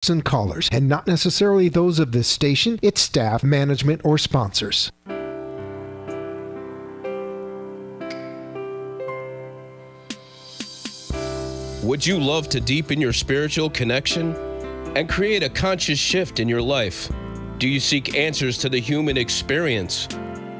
and callers, and not necessarily those of this station, its staff, management, or sponsors. Would you love to deepen your spiritual connection and create a conscious shift in your life? Do you seek answers to the human experience?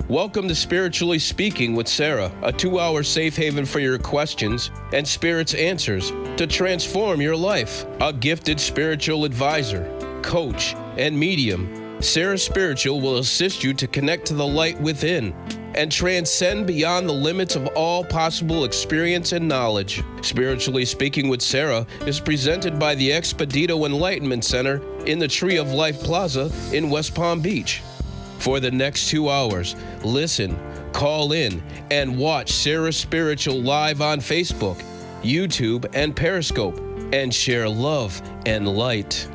Welcome to Spiritually Speaking with Sarah, a 2-hour safe haven for your questions and Spirit's answers to transform your life. A gifted spiritual advisor, coach, and medium, Sarah Spiritual will assist you to connect to the light within and transcend beyond the limits of all possible experience and knowledge. Spiritually Speaking with Sarah is presented by the Expedito Enlightenment Center in the Tree of Life Plaza in West Palm Beach. For the next 2 hours, listen, call in, and watch Sarah Spiritual live on Facebook, YouTube, and Periscope, and share love and light.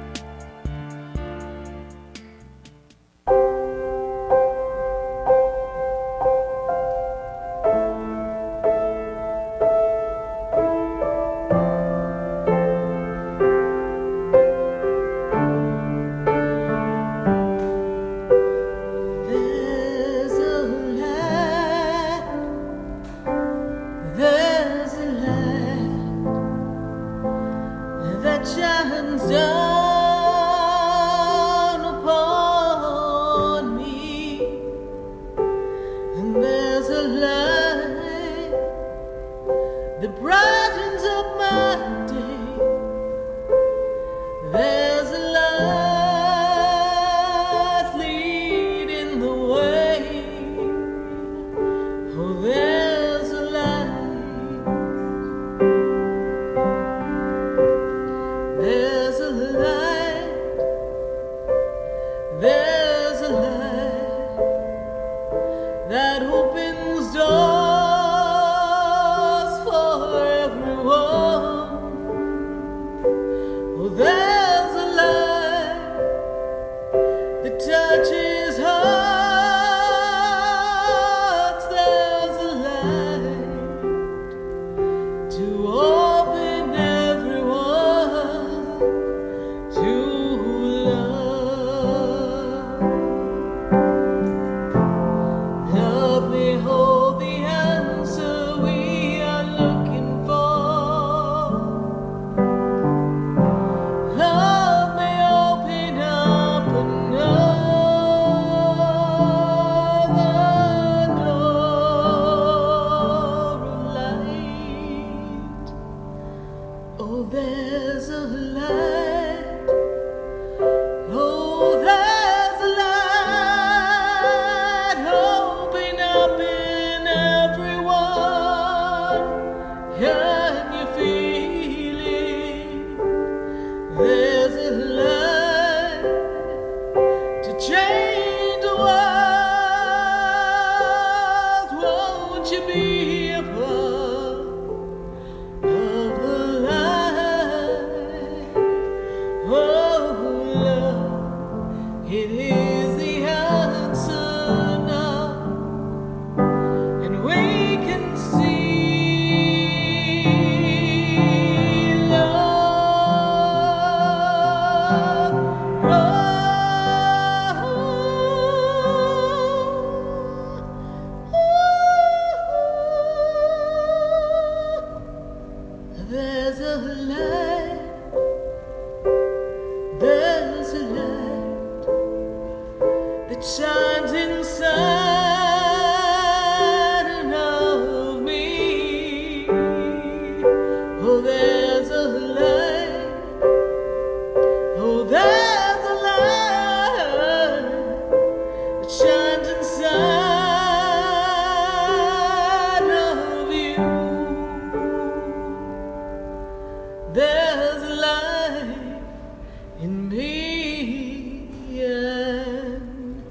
In me and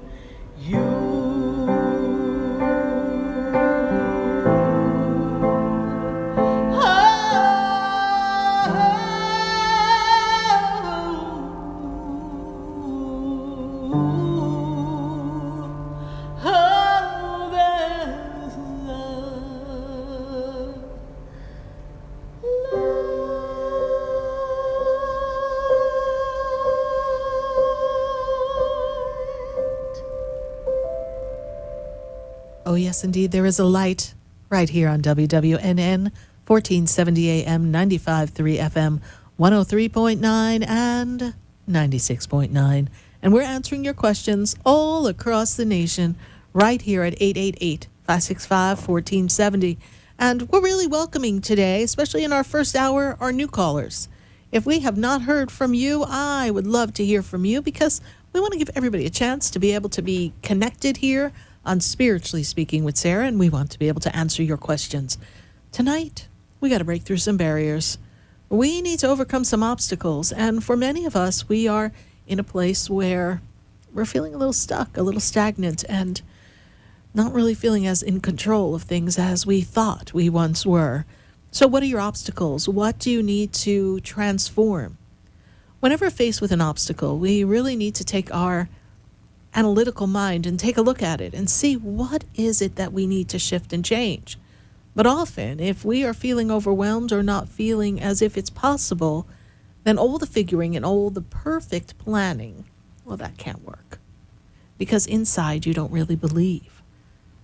you. Oh, yes, indeed, there is a light right here on WWNN, 1470 AM, 95.3 FM, 103.9 and 96.9. And we're answering your questions all across the nation right here at 888-565-1470. And we're really welcoming today, especially in our first hour, our new callers. If we have not heard from you, I would love to hear from you because we want to give everybody a chance to be able to be connected here on Spiritually Speaking with Sarah, and we want to be able to answer your questions. Tonight, we got to break through some barriers. We need to overcome some obstacles, and for many of us, we are in a place where we're feeling a little stuck, a little stagnant, and not really feeling as in control of things as we thought we once were. So what are your obstacles? What do you need to transform? Whenever faced with an obstacle, we really need to take our analytical mind and take a look at it and see what is it that we need to shift and change. But often, if we are feeling overwhelmed or not feeling as if it's possible, then all the figuring and all the perfect planning, well, that can't work. Because inside you don't really believe.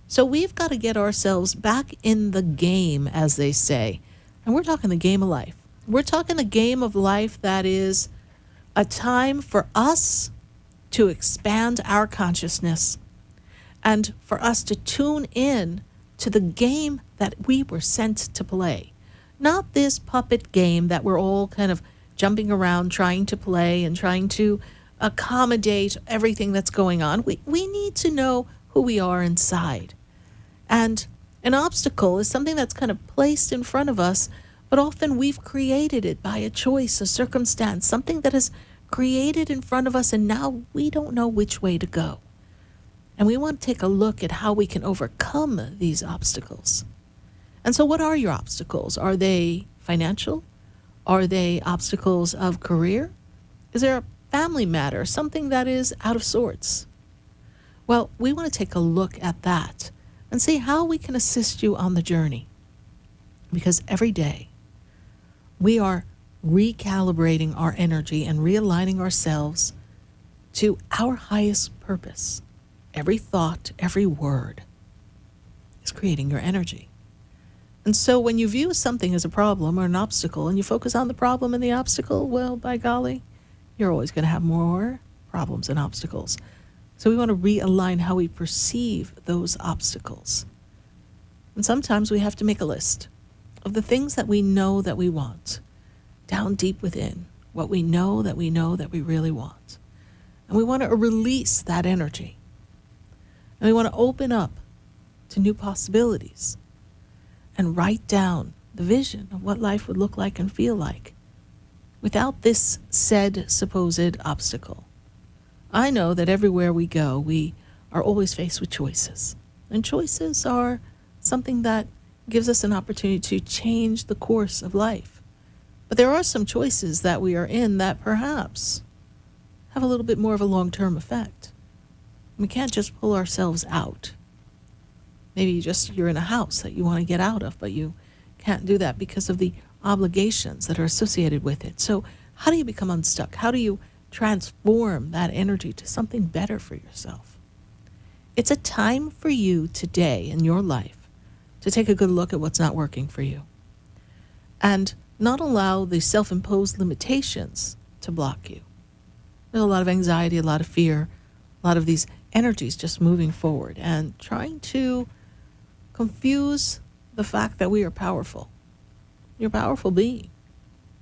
So we've got to get ourselves back in the game, as they say. And we're talking the game of life. We're talking the game of life that is a time for us to expand our consciousness and for us to tune in to the game that we were sent to play. Not this puppet game that we're all kind of jumping around trying to play and trying to accommodate everything that's going on. We need to know who we are inside. And an obstacle is something that's kind of placed in front of us, but often we've created it by a choice, a circumstance, something that is created in front of us, and now we don't know which way to go. And we want to take a look at how we can overcome these obstacles. And so what are your obstacles? Are they financial? Are they obstacles of career? Is there a family matter, something that is out of sorts? Well, we want to take a look at that and see how we can assist you on the journey. Because every day we are recalibrating our energy and realigning ourselves to our highest purpose. Every thought, every word is creating your energy. And so when you view something as a problem or an obstacle and you focus on the problem and the obstacle, well, by golly, you're always going to have more problems and obstacles. So we want to realign how we perceive those obstacles. And sometimes we have to make a list of the things that we know that we want, down deep within, what we know that we really want. And we want to release that energy. And we want to open up to new possibilities and write down the vision of what life would look like and feel like without this said supposed obstacle. I know that everywhere we go, we are always faced with choices. And choices are something that gives us an opportunity to change the course of life. But there are some choices that we are in that perhaps have a little bit more of a long-term effect. We can't just pull ourselves out. Maybe you're in a house that you want to get out of, but you can't do that because of the obligations that are associated with it. So how do you become unstuck? How do you transform that energy to something better for yourself? It's a time for you today in your life to take a good look at what's not working for you and not allow the self-imposed limitations to block you. There's a lot of anxiety, a lot of fear, a lot of these energies just moving forward and trying to confuse the fact that we are powerful. You're a powerful being.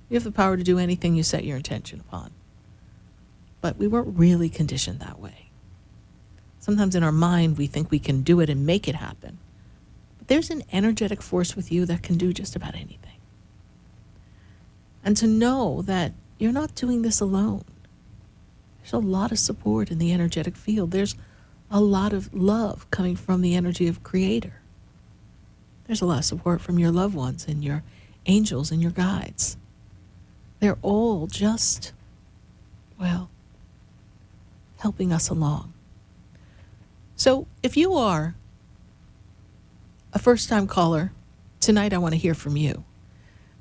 You have the power to do anything you set your intention upon. But we weren't really conditioned that way. Sometimes in our mind, we think we can do it and make it happen. But there's an energetic force with you that can do just about anything. And to know that you're not doing this alone. There's a lot of support in the energetic field. There's a lot of love coming from the energy of Creator. There's a lot of support from your loved ones and your angels and your guides. They're all just, well, helping us along. So if you are a first-time caller, tonight I want to hear from you.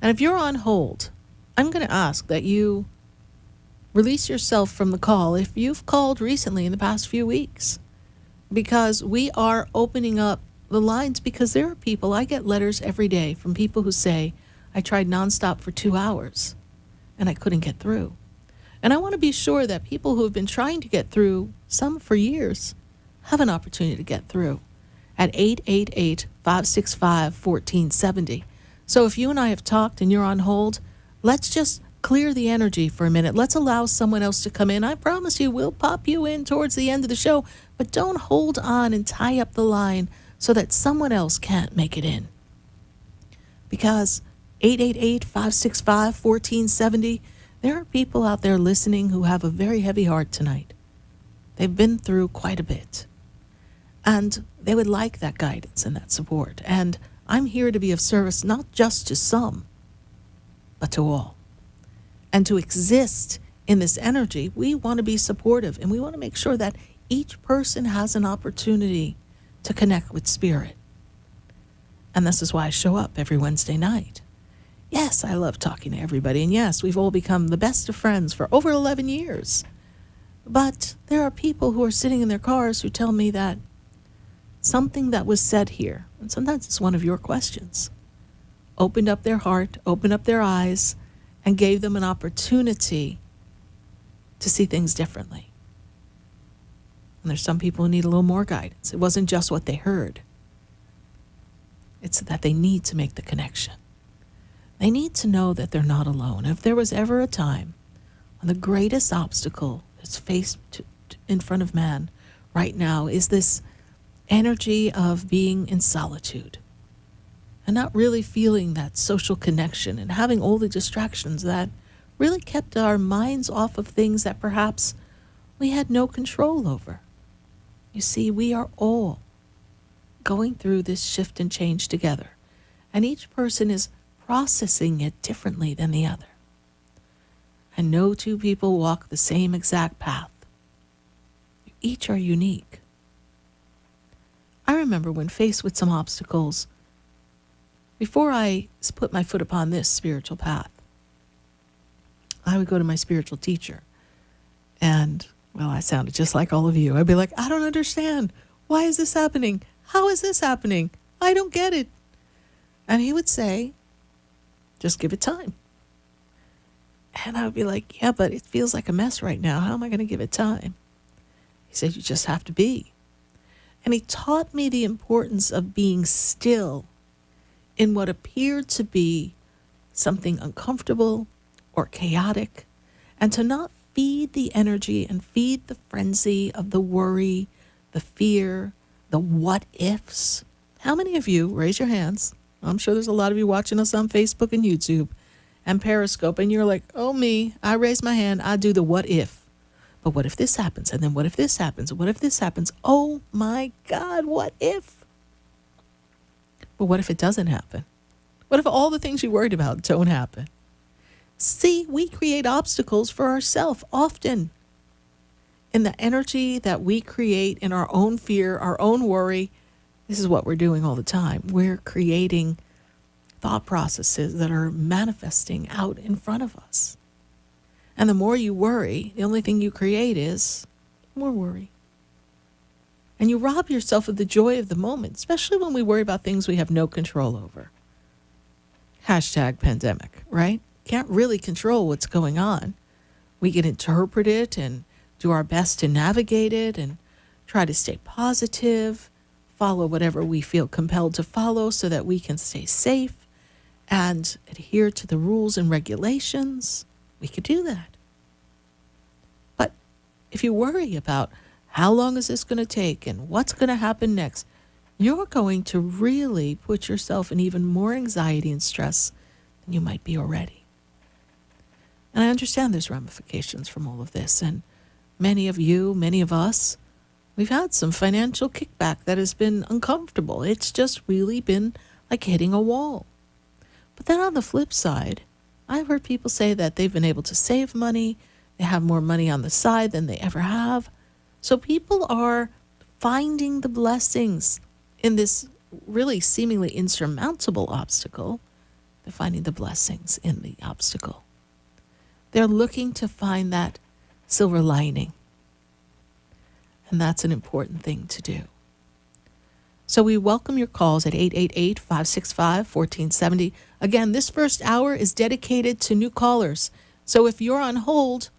And if you're on hold, I'm going to ask that you release yourself from the call if you've called recently in the past few weeks, because we are opening up the lines, because there are people, I get letters every day from people who say, I tried nonstop for 2 hours and I couldn't get through. And I want to be sure that people who have been trying to get through, some for years, have an opportunity to get through at 888-565-1470. So if you and I have talked and you're on hold, let's just clear the energy for a minute. Let's allow someone else to come in. I promise you, we'll pop you in towards the end of the show, but don't hold on and tie up the line so that someone else can't make it in. Because 888-565-1470, there are people out there listening who have a very heavy heart tonight. They've been through quite a bit. And they would like that guidance and that support. And I'm here to be of service, not just to some, but to all. And to exist in this energy, we want to be supportive, and we want to make sure that each person has an opportunity to connect with spirit. And this is why I show up every Wednesday night. Yes, I love talking to everybody. And yes, we've all become the best of friends for over 11 years. But there are people who are sitting in their cars who tell me that something that was said here, and sometimes it's one of your questions, opened up their heart, opened up their eyes, and gave them an opportunity to see things differently. And there's some people who need a little more guidance. It wasn't just what they heard. It's that they need to make the connection. They need to know that they're not alone. If there was ever a time when the greatest obstacle that's faced in front of man right now is this energy of being in solitude and not really feeling that social connection and having all the distractions that really kept our minds off of things that perhaps we had no control over. You see, we are all going through this shift and change together, and each person is processing it differently than the other. And no two people walk the same exact path. Each are unique. I remember when faced with some obstacles, before I put my foot upon this spiritual path, I would go to my spiritual teacher. And, well, I sounded just like all of you. I'd be like, I don't understand. Why is this happening? How is this happening? I don't get it. And he would say, just give it time. And I would be like, yeah, but it feels like a mess right now. How am I going to give it time? He said, you just have to be. And he taught me the importance of being still in what appeared to be something uncomfortable or chaotic, and to not feed the energy and feed the frenzy of the worry, the fear, the what ifs. How many of you, raise your hands, I'm sure there's a lot of you watching us on Facebook and YouTube and Periscope, and you're like, oh me, I raise my hand, I do the what if. But what if this happens? And then what if this happens? What if this happens? Oh my God, what if? But what if it doesn't happen? What if all the things you worried about don't happen? See, we create obstacles for ourselves often. In the energy that we create in our own fear, our own worry, this is what we're doing all the time. We're creating thought processes that are manifesting out in front of us. And the more you worry, the only thing you create is more worry. And you rob yourself of the joy of the moment, especially when we worry about things we have no control over. Hashtag pandemic, right? Can't really control what's going on. We can interpret it and do our best to navigate it and try to stay positive, follow whatever we feel compelled to follow so that we can stay safe and adhere to the rules and regulations. We could do that. But if you worry about how long is this going to take and what's going to happen next, you're going to really put yourself in even more anxiety and stress than you might be already. And I understand there's ramifications from all of this. And many of you, many of us, we've had some financial kickback that has been uncomfortable. It's just really been like hitting a wall. But then on the flip side, I've heard people say that they've been able to save money. They have more money on the side than they ever have. So people are finding the blessings in this really seemingly insurmountable obstacle. They're finding the blessings in the obstacle. They're looking to find that silver lining. And that's an important thing to do. So we welcome your calls at 888-565-1470. Again, this first hour is dedicated to new callers. So if you're on hold,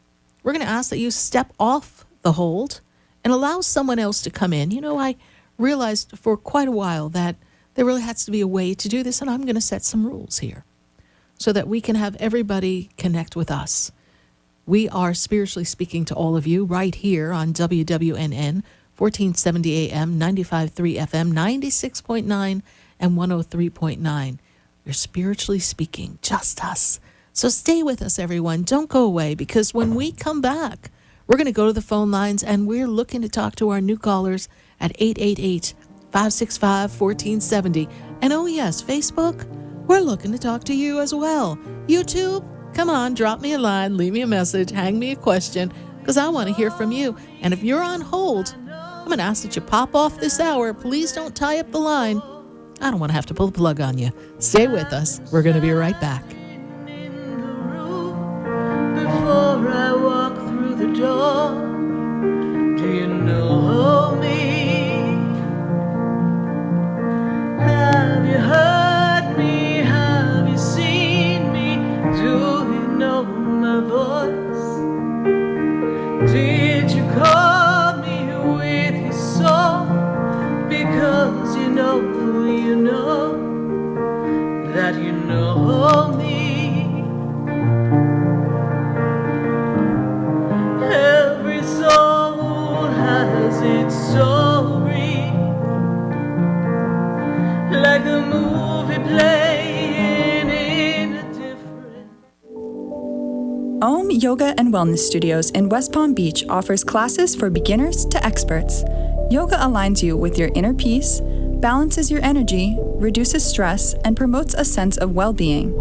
we're going to ask that you step off the hold and allow someone else to come in. You know, I realized for quite a while that there really has to be a way to do this, and I'm going to set some rules here so that we can have everybody connect with us. We are spiritually speaking to all of you right here on WWNN, 1470 AM, 95.3 FM, 96.9, and 103.9. We're spiritually speaking, just us. So stay with us, everyone. Don't go away, because when we come back, we're going to go to the phone lines, and we're looking to talk to our new callers at 888-565-1470. And oh yes, Facebook, we're looking to talk to you as well. YouTube, come on, drop me a line, leave me a message, hang me a question, because I want to hear from you. And if you're on hold, I'm going to ask that you pop off this hour. Please don't tie up the line. I don't want to have to pull the plug on you. Stay with us. We're going to be right back. Before I walk through the door, do you know me? Have you heard me? Have you seen me? Do you know my voice? Did you call me with your soul? Because you know that you know me. Every soul has its story, like a movie playing in a different... Om Yoga and Wellness Studios in West Palm Beach offers classes for beginners to experts. Yoga aligns you with your inner peace, balances your energy, reduces stress, and promotes a sense of well-being.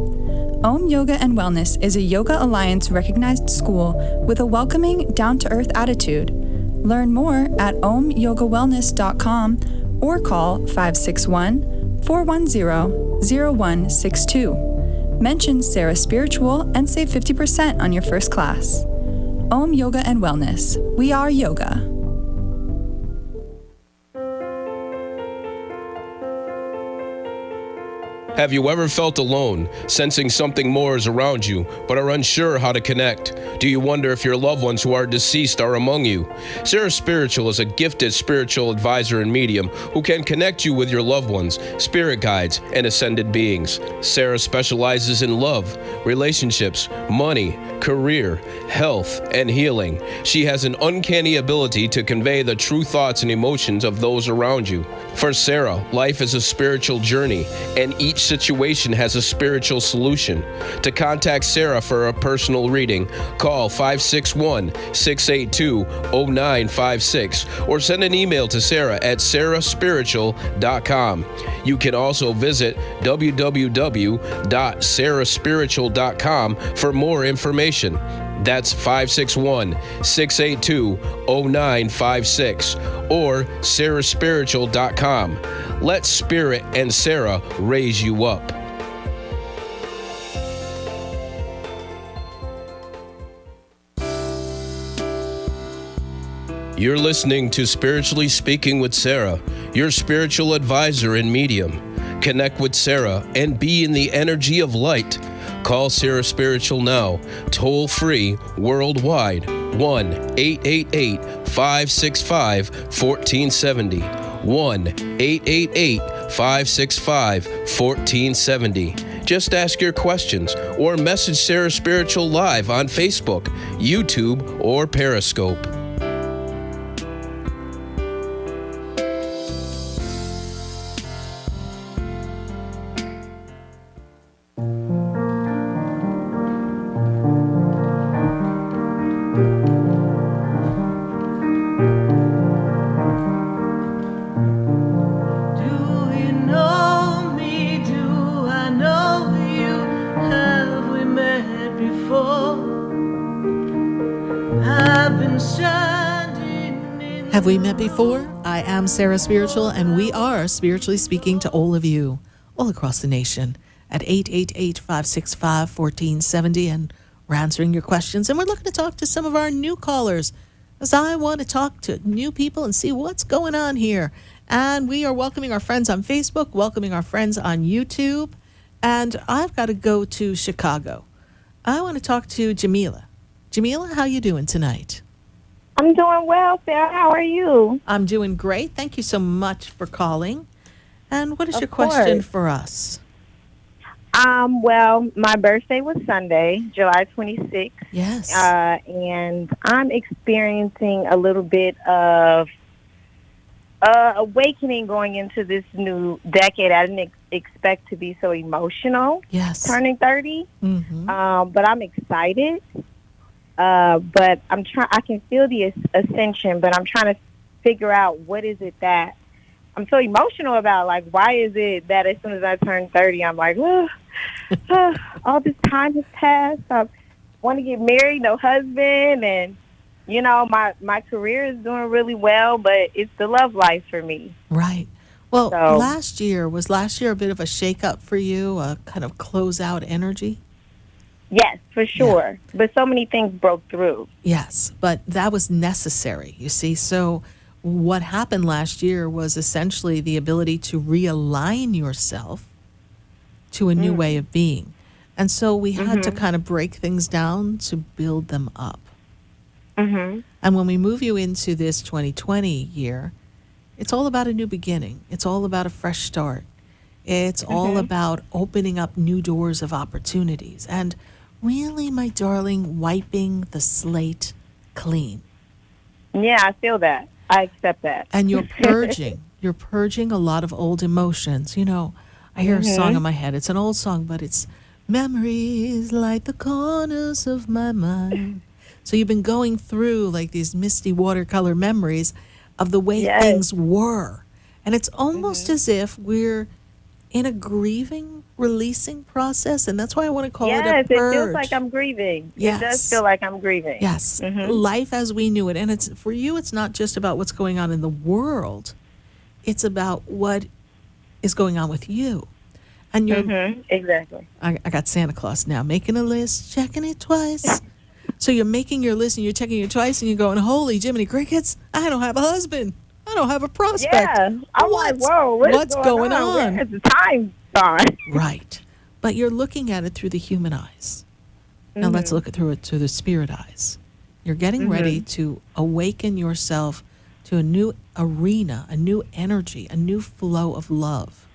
Om Yoga and Wellness is a Yoga Alliance recognized school with a welcoming, down-to-earth attitude. Learn more at omyogawellness.com or call 561-410-0162. Mention Sarah Spiritual and save 50% on your first class. Om Yoga and Wellness. We are yoga. Have you ever felt alone, sensing something more is around you, but are unsure how to connect? Do you wonder if your loved ones who are deceased are among you? Sarah Spiritual is a gifted spiritual advisor and medium who can connect you with your loved ones, spirit guides, and ascended beings. Sarah specializes in love, relationships, money, career, health, and healing. She has an uncanny ability to convey the true thoughts and emotions of those around you. For Sarah, life is a spiritual journey, and each situation has a spiritual solution. To contact Sarah for a personal reading, call 561-682-0956 or send an email to Sarah at SarahSpiritual.com. You can also visit www.SarahSpiritual.com for more information. That's 561-682-0956 or SarahSpiritual.com. Let Spirit and Sarah raise you up. You're listening to Spiritually Speaking with Sarah, your spiritual advisor and medium. Connect with Sarah and be in the energy of light. Call Sarah Spiritual now, toll free, worldwide, 1-888-565-1470. 1-888-565-1470. Just ask your questions or message Sarah Spiritual live on Facebook, YouTube, or Periscope. Have we met before? I am Sarah Spiritual, and we are spiritually speaking to all of you, all across the nation, at 888-565-1470, and we're answering your questions, and we're looking to talk to some of our new callers, as I want to talk to new people and see what's going on here. And we are welcoming our friends on Facebook, welcoming our friends on YouTube. And I've got to go to Chicago. I want to talk to Jamila. Jamila, how you doing tonight? I'm doing well, Sarah. How are you? I'm doing great. Thank you so much for calling. And what is Of your question course. for us? Well, my birthday was Sunday, July 26th. Yes. And I'm experiencing a little bit of awakening going into this new decade. I didn't expect to be so emotional Yes. turning 30, Mm-hmm. but I'm excited. But I can feel the ascension, but I'm trying to figure out what is it that I'm so emotional about. Like, why is it that as soon as I turn 30, I'm like, all this time has passed. I want to get married, no husband, and my career is doing really well, but it's the love life for me. Right. Well, So- was last year a bit of a shake-up for you, a kind of close-out energy? Yes, for sure. But so many things broke through. Yes, but that was necessary, you see. So what happened last year was essentially the ability to realign yourself to a new way of being. And so we had to kind of break things down to build them up. Mm-hmm. And when we move you into this 2020 year, it's all about a new beginning. It's all about a fresh start. It's all about opening up new doors of opportunities. And really, my darling, wiping the slate clean. Yeah, I feel that. I accept that. And you're purging. You're purging a lot of old emotions. You know, I hear a song in my head. It's an old song, but it's memories like the corners of my mind. So you've been going through like these misty watercolor memories of the way Yes. things were. And it's almost as if we're in a grieving, releasing process. And that's why I want to call it a Yes, purge. it feels like I'm grieving. Yes. It does feel like I'm grieving. Yes, life as we knew it. And it's for you, it's not just about what's going on in the world. It's about what is going on with you. And you're, Exactly. I got Santa Claus now, making a list, checking it twice. So you're making your list and you're checking it twice and you're going, holy Jiminy Crickets, I don't have a husband. I don't have a prospect. Yeah. I'm like, whoa, what's going on? Where's the time gone? Right. But you're looking at it through the human eyes. Now let's look at through it through the spirit eyes. You're getting ready to awaken yourself to a new arena, a new energy, a new flow of love,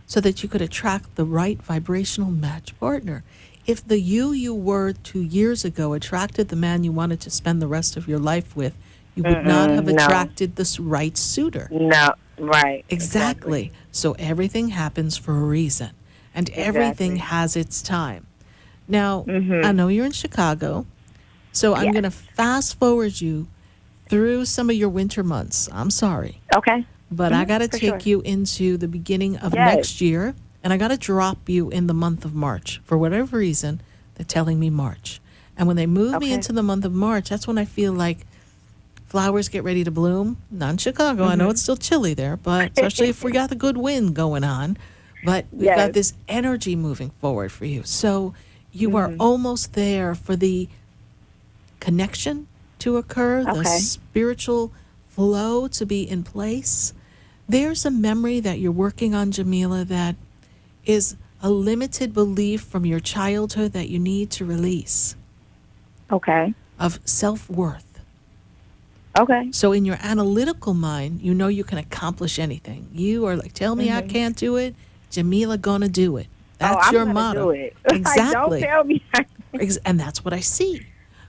so that you could attract the right vibrational match partner. If the you were 2 years ago attracted the man you wanted to spend the rest of your life with, you would not have no. attracted this right suitor. No, right. Exactly. So everything happens for a reason, and everything Exactly. has its time. Now, I know you're in Chicago, so I'm Yes. going to fast forward you through some of your winter months. I'm sorry, Okay. but I got to for take sure. you into the beginning of Yes. next year, and I got to drop you in the month of March. For whatever reason, they're telling me March. And when they move me Okay. into the month of March, that's when I feel like flowers get ready to bloom. Not in Chicago. I know it's still chilly there, but especially if we got the good wind going on. But we've got Yes. this energy moving forward for you. So you are almost there for the connection to occur, the Okay. spiritual flow to be in place. There's a memory that you're working on, Jamila, that is a limited belief from your childhood that you need to release Okay. of self-worth. Okay. So in your analytical mind, you know you can accomplish anything. You are like, tell me I can't do it. Jamila gonna do it. That's I'm your gonna motto. do it. Exactly. Don't tell me. And that's what I see.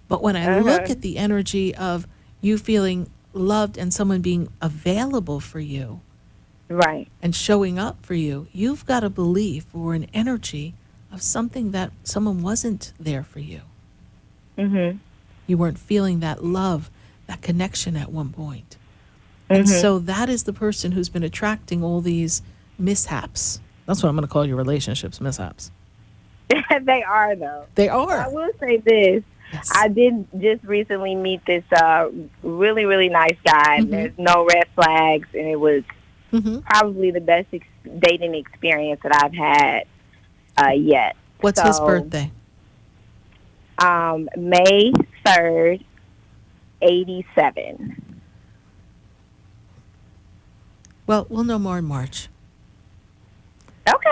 But when I look at the energy of you feeling loved and someone being available for you Right. and showing up for you, you've got a belief or an energy of something that someone wasn't there for you. You weren't feeling that love, that connection at one point. And so that is the person who's been attracting all these mishaps. That's what I'm going to call your relationships, mishaps. They are, though. They I are. will say this. Yes. I did just recently meet this really, really nice guy. There's no red flags, and it was probably the best dating experience that I've had yet. What's his birthday? May 3rd, 87. Well, we'll know more in March. Okay.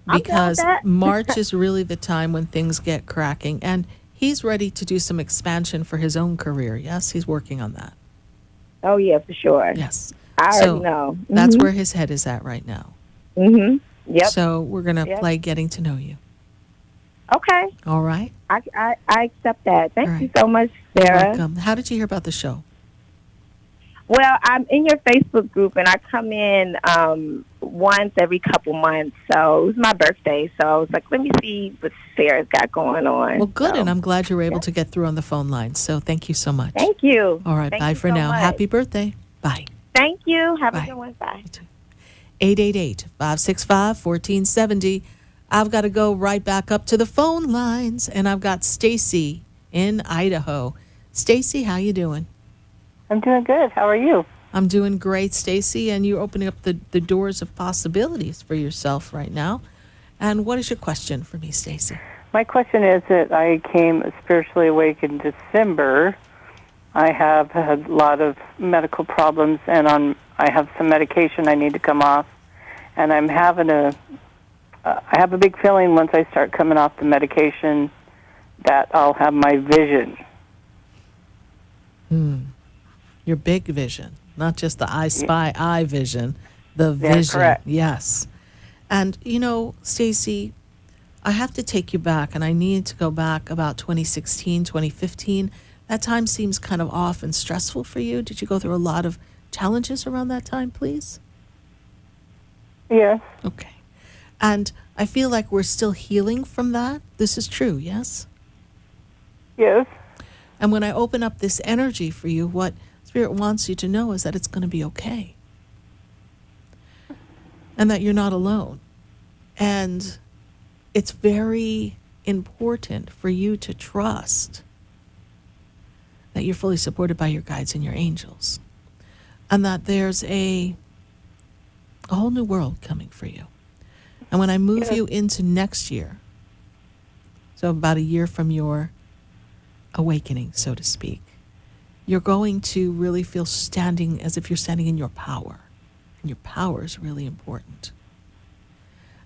I'm down with Because that. March is really the time when things get cracking. And he's ready to do some expansion for his own career. Yes, he's working on that. Oh, yeah, for sure. Yes. I So already know. that's where his head is at right now. Mm-hmm. Yep. So we're going to Yep. play Getting to Know You. Okay. All right? I accept that. Thank All you right. so much, You're Sarah. welcome. How did you hear about the show? Well, I'm in your Facebook group, and I come in once every couple months. So it was my birthday, so I was like, let me see what Sarah's got going on. Well, good, So, and I'm glad you were able to get through on the phone line. So thank you so much. thank you. All right, Thank bye you for so now. much. Happy birthday. Bye. Thank you. Have Bye. a good one. Bye. 888-565-1470. I've got to go right back up to the phone lines, and I've got Stacy in Idaho. Stacy, how you doing? I'm doing good. How are you? I'm doing great, Stacy, and you're opening up the doors of possibilities for yourself right now. And what is your question for me, Stacy? My question is that I came spiritually awake in December. I have had a lot of medical problems, and I have some medication I need to come off. And I'm having I have a big feeling once I start coming off the medication that I'll have my vision. Your big vision, not just the I spy eye vision, the Yeah, vision. correct. Yes. And, you know, Stacy, I have to take you back, and I need to go back about 2016, 2015. That time seems kind of off and stressful for you. Did you go through a lot of challenges around that time, please? Yes. Okay. And I feel like we're still healing from that. This is true, yes? Yes. And when I open up this energy for you, what Spirit wants you to know is that it's going to be okay. And that you're not alone. And it's very important for you to trust that you're fully supported by your guides and your angels. And that there's a whole new world coming for you. And when I move you into next year, so about a year from your awakening, so to speak, you're going to really feel standing as if you're standing in your power. And your power is really important.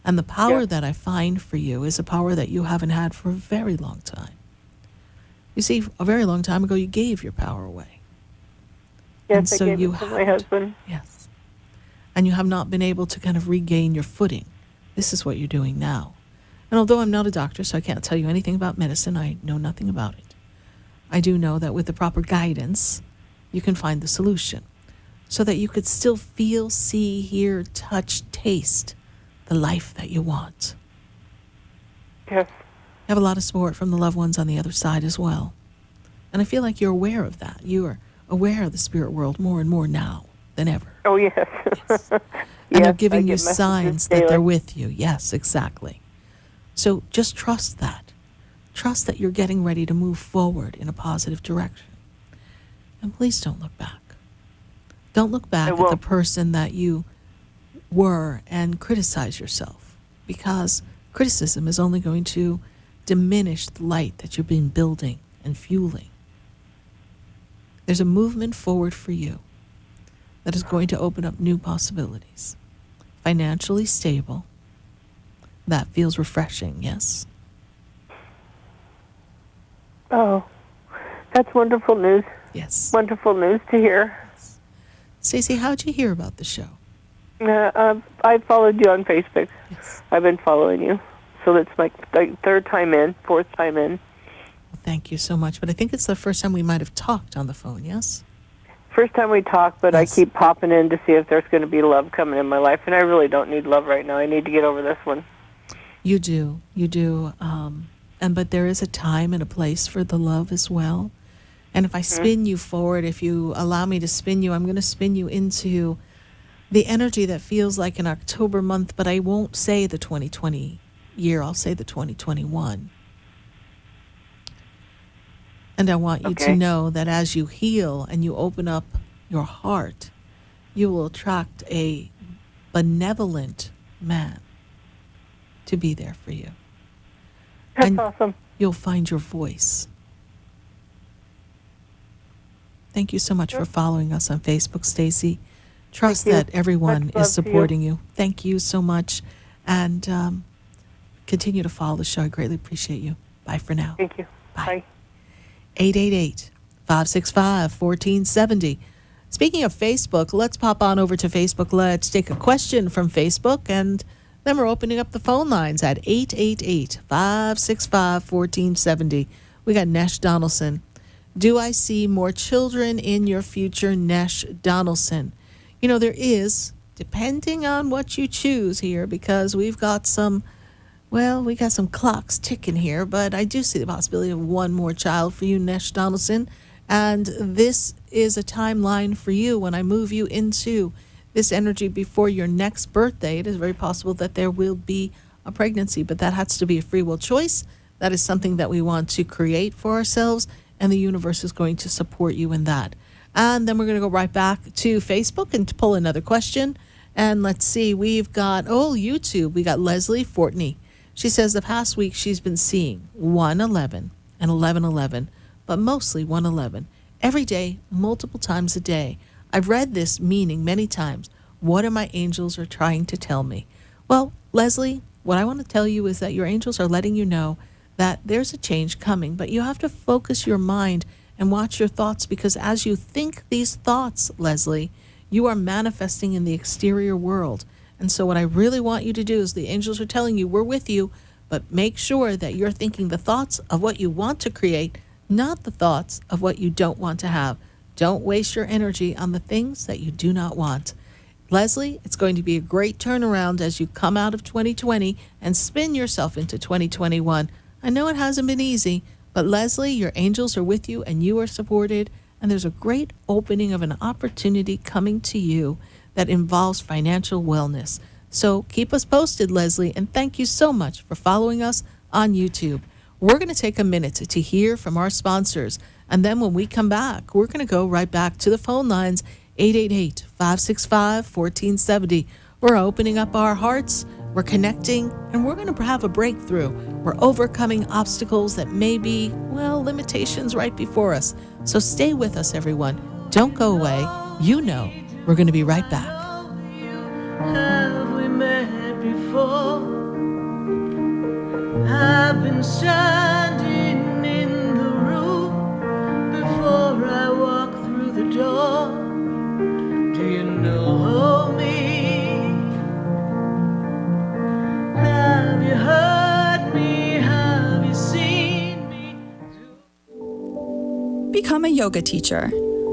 And the power that I find for you is a power that you haven't had for a very long time. You see, a very long time ago, you gave your power away. Yes, And so I gave you it to my haven't. husband. Yes. And you have not been able to kind of regain your footing. This is what you're doing now. And although I'm not a doctor, so I can't tell you anything about medicine, I know nothing about it. I do know that with the proper guidance, you can find the solution so that you could still feel, see, hear, touch, taste the life that you want. Yes. You have a lot of support from the loved ones on the other side as well. And I feel like you're aware of that. You are aware of the spirit world more and more now than ever. Oh, yes. Yes. And Yes, they're I giving get you messages signs that they're daily. with you. Yes, exactly. So just trust that. Trust that you're getting ready to move forward in a positive direction. And please don't look back. Don't look back at the won't. person that you were and criticize yourself, because criticism is only going to diminish the light that you've been building and fueling. There's a movement forward for you that is going to open up new possibilities. Financially stable. That feels refreshing, yes? Oh, that's wonderful news. Yes. Wonderful news to hear. Stacey, how'd you hear about the show? I followed you on Facebook. Yes. I've been following you. So that's my third time in, fourth time in. Well, thank you so much. But I think it's the first time we might have talked on the phone, yes? First time we talked, but Yes. I keep popping in to see if there's going to be love coming in my life, and I really don't need love right now. I need to get over this one. You do. You do. But there is a time and a place for the love as well. And if I spin you forward, if you allow me to spin you, I'm going to spin you into the energy that feels like an October month, but I won't say the 2020 year. I'll say the 2021. And I want you to Okay. know that as you heal and you open up your heart, you will attract a benevolent man to be there for you. That's And awesome. you'll find your voice. Thank you so much for following us on Facebook, Stacy. Trust Thank you. that everyone Much love is to you. supporting you. Thank you so much. And continue to follow the show. I greatly appreciate you. Bye for now. Thank you. Bye. 888-565-1470. Speaking of Facebook, let's pop on over to Facebook. Let's take a question from Facebook, and then we're opening up the phone lines at 888-565-1470. We got Nesh Donaldson. Do I see more children in your future, Nesh Donaldson? You know, there is, depending on what you choose here, because we got some clocks ticking here, but I do see the possibility of one more child for you, Nesh Donaldson. And this is a timeline for you. When I move you into this energy before your next birthday, it is very possible that there will be a pregnancy, but that has to be a free will choice. That is something that we want to create for ourselves, and the universe is going to support you in that. And then we're going to go right back to Facebook and pull another question. And let's see, we've got, YouTube. We got Leslie Fortney. She says the past week she's been seeing 111 and 1111, but mostly 111. Every day, multiple times a day. I've read this meaning many times. What are my angels are trying to tell me? Well, Leslie, what I want to tell you is that your angels are letting you know that there's a change coming, but you have to focus your mind and watch your thoughts, because as you think these thoughts, Leslie, you are manifesting in the exterior world. And so what I really want you to do is, the angels are telling you, we're with you, but make sure that you're thinking the thoughts of what you want to create, not the thoughts of what you don't want to have. Don't waste your energy on the things that you do not want. Leslie, it's going to be a great turnaround as you come out of 2020 and spin yourself into 2021. I know it hasn't been easy, but Leslie, your angels are with you and you are supported, and there's a great opening of an opportunity coming to you that involves financial wellness. So keep us posted, Leslie, and thank you so much for following us on YouTube. We're going to take a minute to hear from our sponsors, and then when we come back, we're going to go right back to the phone lines, 888-565-1470. We're opening up our hearts, we're connecting, and we're going to have a breakthrough. We're overcoming obstacles that may be, limitations right before us. So stay with us, everyone. Don't go away. You know we're going to be right back. Have we met before? I've been standing in the room before I walk through the door. Do you know me? Have you heard me? Have you seen me? Become a yoga teacher.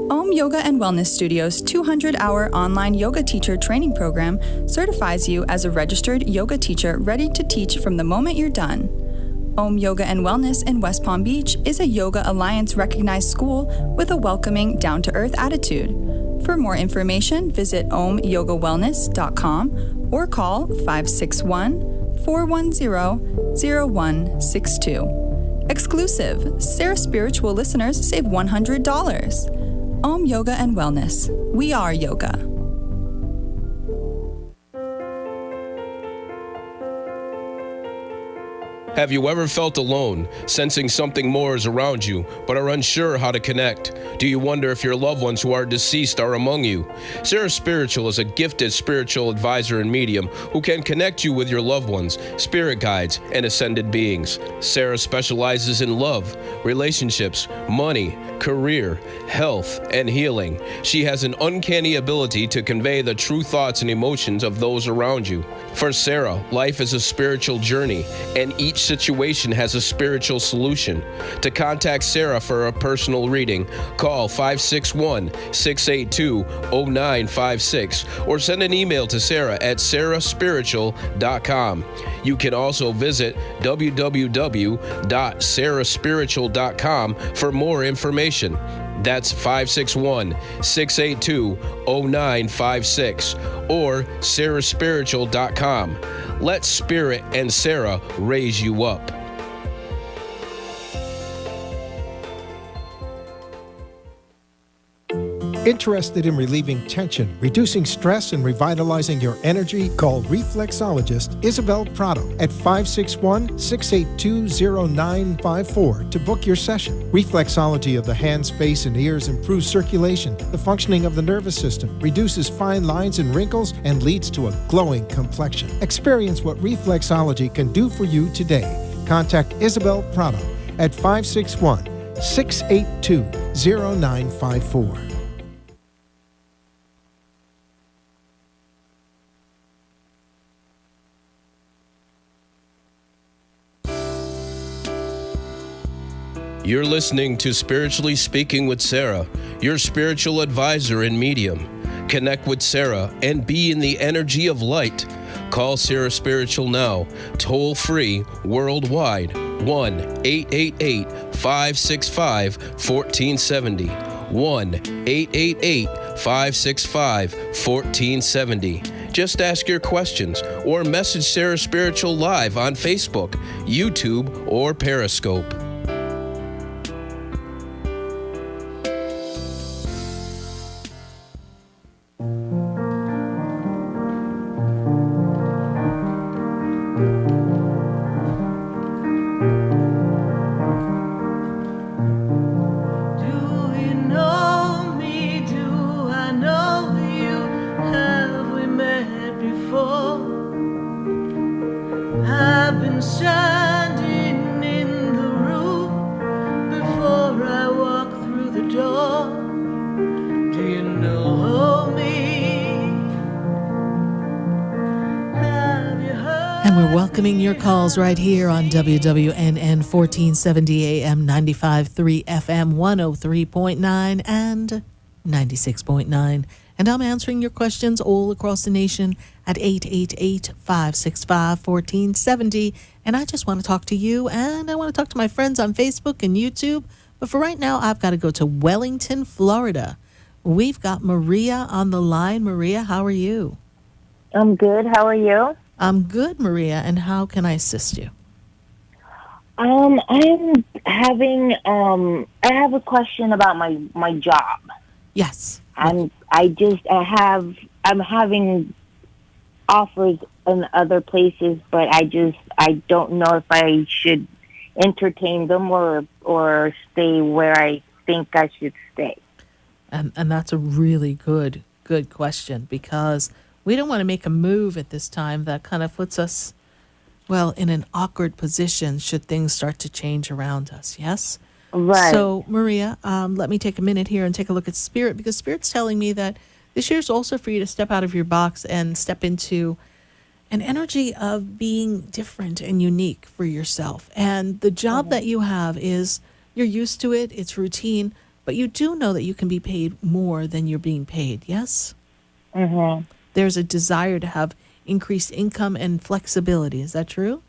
Om Yoga and Wellness Studio's 200-hour online yoga teacher training program certifies you as a registered yoga teacher ready to teach from the moment you're done. Om Yoga and Wellness in West Palm Beach is a Yoga Alliance recognized school with a welcoming, down-to-earth attitude. For more information, visit omyogawellness.com or call 561-410-0162. Exclusive. Sarah Spiritual listeners save $100. Om Yoga and Wellness. We are yoga. Have you ever felt alone, sensing something more is around you, but are unsure how to connect? Do you wonder if your loved ones who are deceased are among you? Sarah Spiritual is a gifted spiritual advisor and medium who can connect you with your loved ones, spirit guides, and ascended beings. Sarah specializes in love, relationships, money, career, health, and healing. She has an uncanny ability to convey the true thoughts and emotions of those around you. For Sarah, life is a spiritual journey, and each situation has a spiritual solution. To contact Sarah for a personal reading, call 561-682-0956 or send an email to Sarah at SarahSpiritual.com. You can also visit www.SarahSpiritual.com for more information. That's 561-682-0956 or SarahSpiritual.com. Let Spirit and Sarah raise you up. Interested in relieving tension, reducing stress, and revitalizing your energy? Call reflexologist Isabel Prado at 561-682-0954 to book your session. Reflexology of the hands, face, and ears improves circulation, the functioning of the nervous system, reduces fine lines and wrinkles, and leads to a glowing complexion. Experience what reflexology can do for you today. Contact Isabel Prado at 561-682-0954. You're listening to Spiritually Speaking with Sarah, your spiritual advisor and medium. Connect with Sarah and be in the energy of light. Call Sarah Spiritual now, toll free, worldwide, 1-888-565-1470. 1-888-565-1470. Just ask your questions or message Sarah Spiritual live on Facebook, YouTube, or Periscope. Welcoming your calls right here on WWNN 1470 AM 95.3 FM 103.9 and 96.9. And I'm answering your questions all across the nation at 888-565-1470. And I just want to talk to you, and I want to talk to my friends on Facebook and YouTube. But for right now, I've got to go to Wellington, Florida. We've got Maria on the line. Maria, how are you? I'm good. How are you? I'm good, Maria, and how can I assist you? I'm having I have a question about my job. Yes. I'm having offers in other places, but I don't know if I should entertain them or stay where I think I should stay. And that's a really good question, because we don't want to make a move at this time that kind of puts us, well, in an awkward position should things start to change around us, yes? Right. So, Maria, let me take a minute here and take a look at Spirit, because Spirit's telling me that this year is also for you to step out of your box and step into an energy of being different and unique for yourself. And the job that you have is, you're used to it, it's routine, but you do know that you can be paid more than you're being paid, yes? Mm-hmm. There's a desire to have increased income and flexibility. Is that true?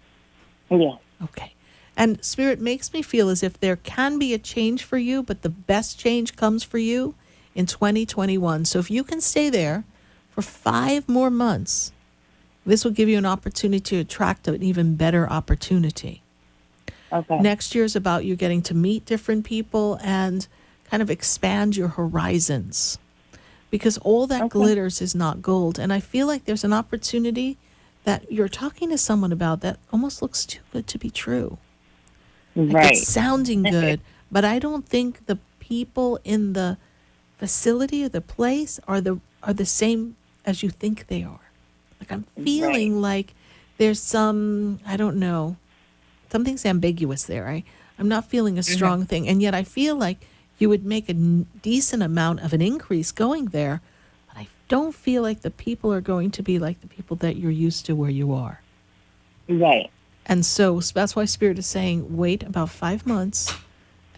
Yeah. Okay. And Spirit makes me feel as if there can be a change for you, but the best change comes for you in 2021. So if you can stay there for 5 more months, this will give you an opportunity to attract an even better opportunity. Okay. Next year is about you getting to meet different people and kind of expand your horizons. Because all that glitters is not gold. And I feel like there's an opportunity that you're talking to someone about that almost looks too good to be true. Like Right. it's sounding good, but I don't think the people in the facility or the place are the same as you think they are. Like I'm feeling like there's some, I don't know, something's ambiguous there. I'm not feeling a strong thing. And yet I feel like you would make a decent amount of an increase going there, but I don't feel like the people are going to be like the people that you're used to where you are. Right. And so that's why Spirit is saying wait about 5 months,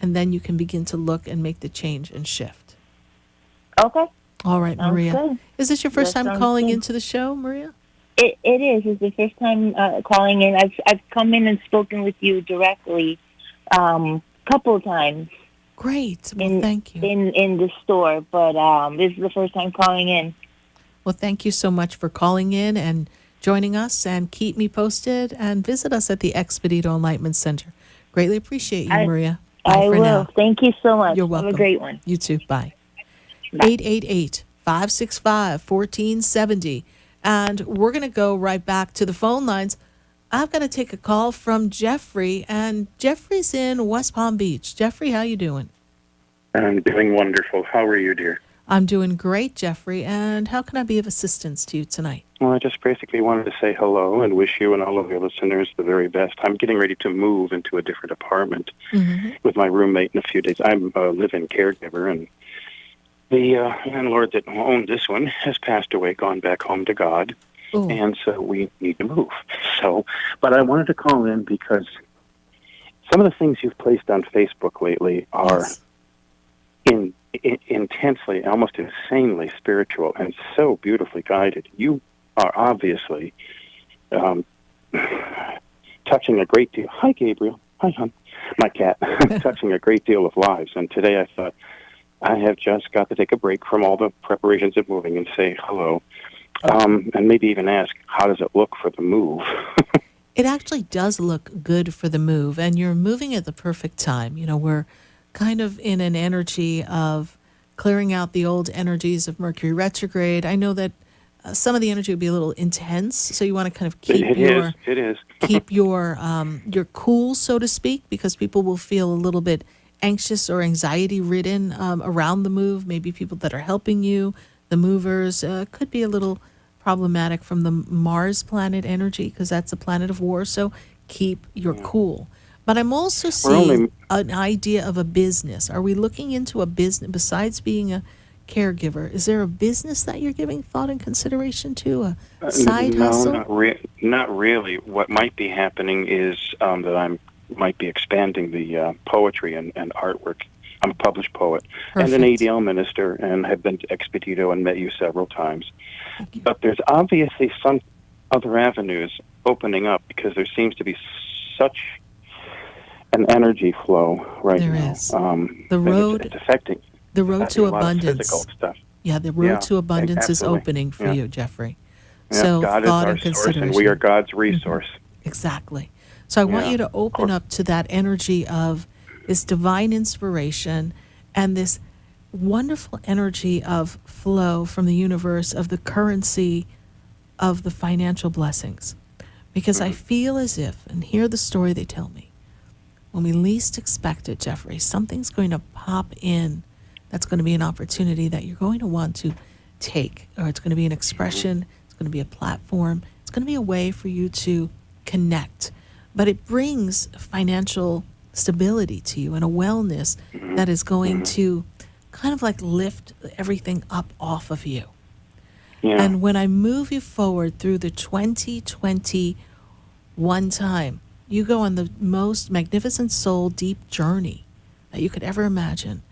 and then you can begin to look and make the change and shift. Okay. All right, Sounds Maria. good. Is this your first That time sounds calling good. into the show, Maria? It is. It's the first time calling in. I've come in and spoken with you directly couple of times. Great. Well, thank you. In the store, but this is the first time calling in. Well, thank you so much for calling in and joining us, and keep me posted and visit us at the Expedito Enlightenment Center. Greatly appreciate you, Maria. Bye I for will. now. Thank you so much. You're welcome. Have a great one. You too. Bye. 888-565-1470. And we're going to go right back to the phone lines. I've got to take a call from Jeffrey, and Jeffrey's in West Palm Beach. Jeffrey, how you doing? I'm doing wonderful. How are you, dear? I'm doing great, Jeffrey. And how can I be of assistance to you tonight? Well, I just basically wanted to say hello and wish you and all of your listeners the very best. I'm getting ready to move into a different apartment with my roommate in a few days. I'm a live-in caregiver, and the landlord that owned this one has passed away, gone back home to God, and so we need to move. But I wanted to call in because some of the things you've placed on Facebook lately are intensely, almost insanely spiritual and so beautifully guided. You are obviously touching a great deal. Hi, Gabriel. Hi, hon. My cat. Touching a great deal of lives. And today I thought, I have just got to take a break from all the preparations of moving and say hello. And maybe even ask, how does it look for the move? It actually does look good for the move, and you're moving at the perfect time. You know, we're kind of in an energy of clearing out the old energies of Mercury retrograde. I know that some of the energy would be a little intense, so you want to kind of keep keep your cool, so to speak, because people will feel a little bit anxious or anxiety ridden around the move. Maybe people that are helping you, the movers, could be a little problematic from the Mars planet energy, because that's a planet of war. So keep your cool. But I'm also seeing an idea of a business. Are we looking into a business besides being a caregiver? Is there a business that you're giving thought and consideration to? A side hustle? No, not really. What might be happening is that I might be expanding the poetry and artwork. I'm a published poet and an ADL minister, and have been to Expedito and met you several times. But there's obviously some other avenues opening up, because there seems to be such an energy flow right now. There is. The road, it's affecting. The road to abundance. Physical stuff. Yeah, the road to abundance is opening for you, Jeffrey. Yeah, so God thought is our and source, consideration. and we are God's resource. Exactly. So I want you to open up to that energy of this divine inspiration and this wonderful energy of flow from the universe, of the currency of the financial blessings. Because I feel as if, and hear the story they tell me, when we least expect it, Jeffrey, something's going to pop in that's going to be an opportunity that you're going to want to take, or it's going to be an expression, it's going to be a platform, it's going to be a way for you to connect. But it brings financial stability to you and a wellness that is going to kind of like lift everything up off of you. Yeah. And when I move you forward through the 2021 time, you go on the most magnificent soul deep journey that you could ever imagine.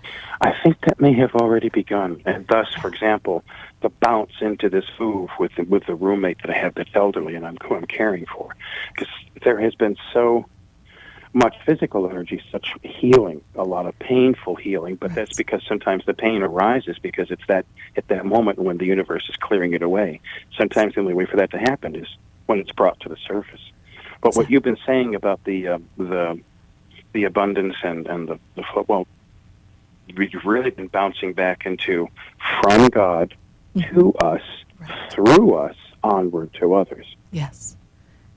I think that may have already begun, and thus, for example, the bounce into this move with the roommate that I have that's elderly and who I'm caring for, because there has been so much physical energy, such healing, a lot of painful healing, but that's because sometimes the pain arises because it's that at that moment when the universe is clearing it away. Sometimes the only way for that to happen is when it's brought to the surface. But what you've been saying about the abundance and the well, we've really been bouncing back into from God to us, through us, onward to others. Yes.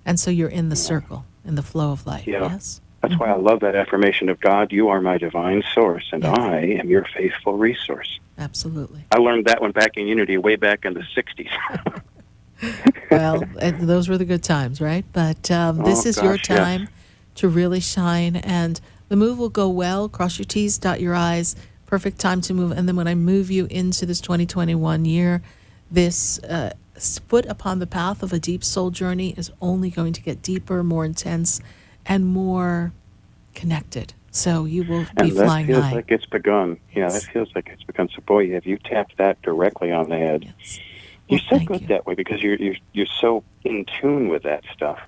And so you're in the circle, in the flow of life. Yes. That's why I love that affirmation of God, you are my divine source, and I am your faithful resource. Absolutely. I learned that one back in Unity way back in the 60s. Well, those were the good times, right? But this is your time to really shine, and the move will go well. Cross your T's, dot your I's. Perfect time to move. And then when I move you into this 2021 year, this foot upon the path of a deep soul journey is only going to get deeper, more intense, and more connected. So you will be flying high. That feels like it's begun. Yeah, that feels like it's begun. So, boy, have you tapped that directly on the head. Yes. You're so good that way because you're so in tune with that stuff.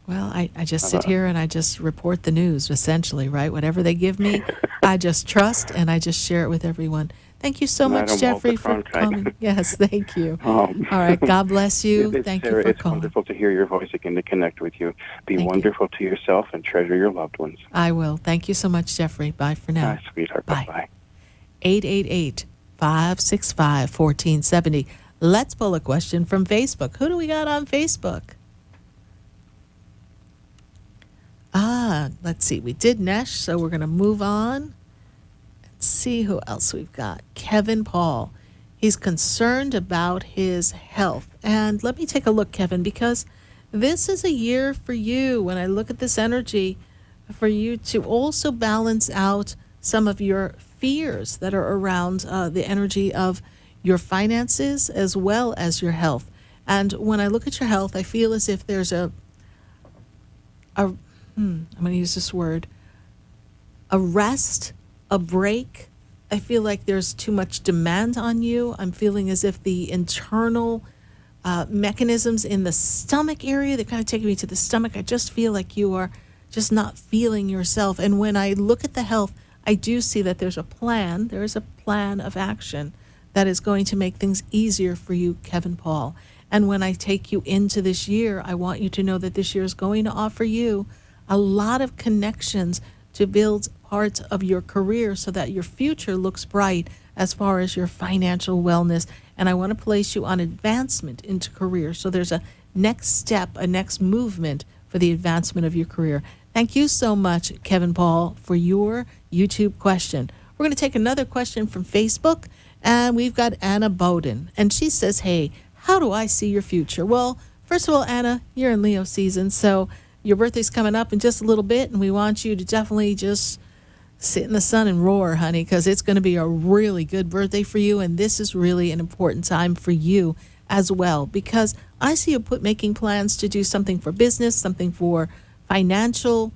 Well, I just sit here and I just report the news, essentially, right? Whatever they give me, I just trust and I just share it with everyone. Thank you so much, Jeffrey, for coming. Yes, thank you. All right, God bless you. Thank you for calling. It's wonderful to hear your voice again, to connect with you. Be wonderful to yourself and treasure your loved ones. I will. Thank you so much, Jeffrey. Bye for now. Bye, sweetheart. Bye-bye. 888 565-1470. Let's pull a question from Facebook. Who do we got on Facebook? Let's see. We did Nesh, so we're going to move on. Let's see who else we've got. Kevin Paul. He's concerned about his health. And let me take a look, Kevin, because this is a year for you, when I look at this energy, for you to also balance out some of your fears that are around the energy of your finances as well as your health. And when I look at your health, I feel as if there's I'm going to use this word, a rest, a break. I feel like there's too much demand on you. I'm feeling as if the internal mechanisms in the stomach area, they're kind of taking me to the stomach. I just feel like you are just not feeling yourself. And when I look at the health, I do see that there's a plan. There is a plan of action that is going to make things easier for you, Kevin Paul. And when I take you into this year, I want you to know that this year is going to offer you a lot of connections to build parts of your career so that your future looks bright as far as your financial wellness. And I want to place you on advancement into career. So there's a next step, a next movement for the advancement of your career. Thank you so much, Kevin Paul, for your YouTube question. We're going to take another question from Facebook, and we've got Anna Bowden. And she says, hey, how do I see your future? Well, first of all, Anna, you're in Leo season, so your birthday's coming up in just a little bit, and we want you to definitely just sit in the sun and roar, honey, because it's going to be a really good birthday for you, and this is really an important time for you as well, because I see you making plans to do something for business, something for financial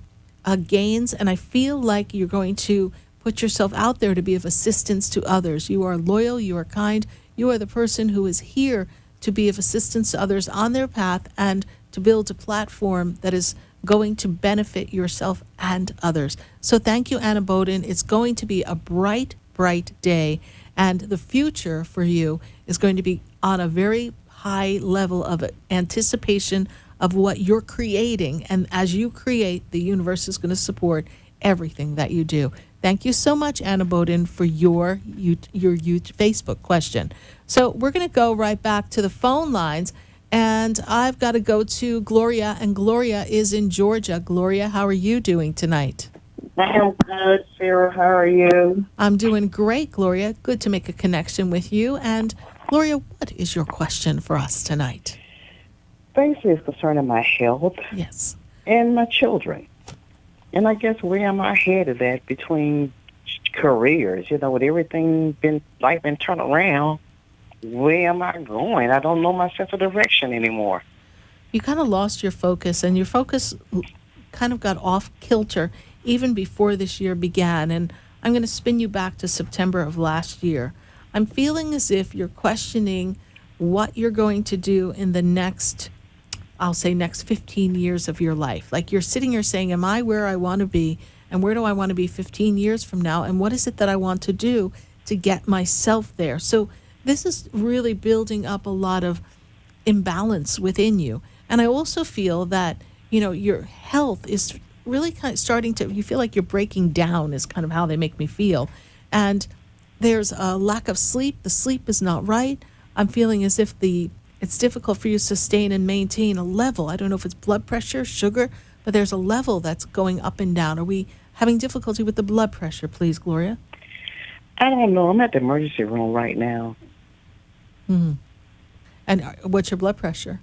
gains, and I feel like you're going to put yourself out there to be of assistance to others. You are loyal, you are kind, you are the person who is here to be of assistance to others on their path and to build a platform that is going to benefit yourself and others. So thank you, Anna Bowden. It's going to be a bright, bright day, and the future for you is going to be on a very high level of anticipation of what you're creating, and as you create, the universe is going to support everything that you do. Thank you so much, Anna Bowden, for your Facebook question. So we're going to go right back to the phone lines, and I've got to go to Gloria, and Gloria is in Georgia. Gloria, how are you doing tonight? I'm good, Sarah. How are you? I'm doing great, Gloria. Good to make a connection with you. And Gloria, what is your question for us tonight? Basically, it's concerning my health. Yes. And my children. And I guess where am I headed at between careers? You know, with everything been turned around, where am I going? I don't know my sense of direction anymore. You kind of lost your focus, and your focus kind of got off kilter even before this year began. And I'm going to spin you back to September of last year. I'm feeling as if you're questioning what you're going to do in the next 15 years of your life. Like you're sitting here saying, am I where I want to be? And where do I want to be 15 years from now? And what is it that I want to do to get myself there? So this is really building up a lot of imbalance within you. And I also feel that, your health is really kind of starting to, you feel like you're breaking down is kind of how they make me feel. And there's a lack of sleep. The sleep is not right. I'm feeling as if it's difficult for you to sustain and maintain a level. I don't know if it's blood pressure, sugar, but there's a level that's going up and down. Are we having difficulty with the blood pressure, please, Gloria? I don't know. I'm at the emergency room right now. Mm-hmm. And what's your blood pressure?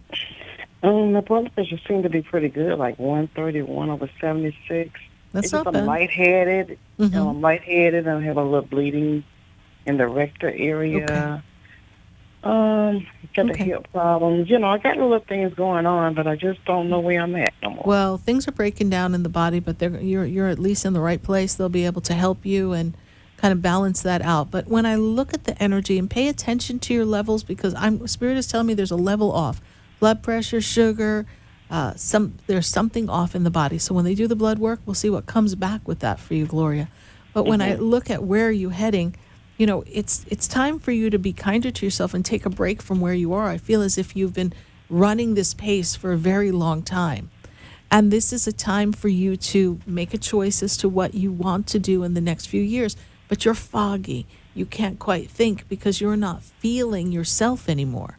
The blood pressure seemed to be pretty good, like 131/76. That's not bad. I'm lightheaded. Mm-hmm. I'm lightheaded. I have a little bleeding in the rectal area. Okay. Got the hip problems. I got little things going on, but I just don't know where I'm at no more. Well, things are breaking down in the body, but you're at least in the right place. They'll be able to help you and kind of balance that out. But when I look at the energy and pay attention to your levels, because Spirit is telling me there's a level off. Blood pressure, sugar, there's something off in the body. So when they do the blood work, we'll see what comes back with that for you, Gloria. But when I look at where you're heading, it's time for you to be kinder to yourself and take a break from where you are. I feel as if you've been running this pace for a very long time. And this is a time for you to make a choice as to what you want to do in the next few years. But you're foggy. you can't quite think because you're not feeling yourself anymore.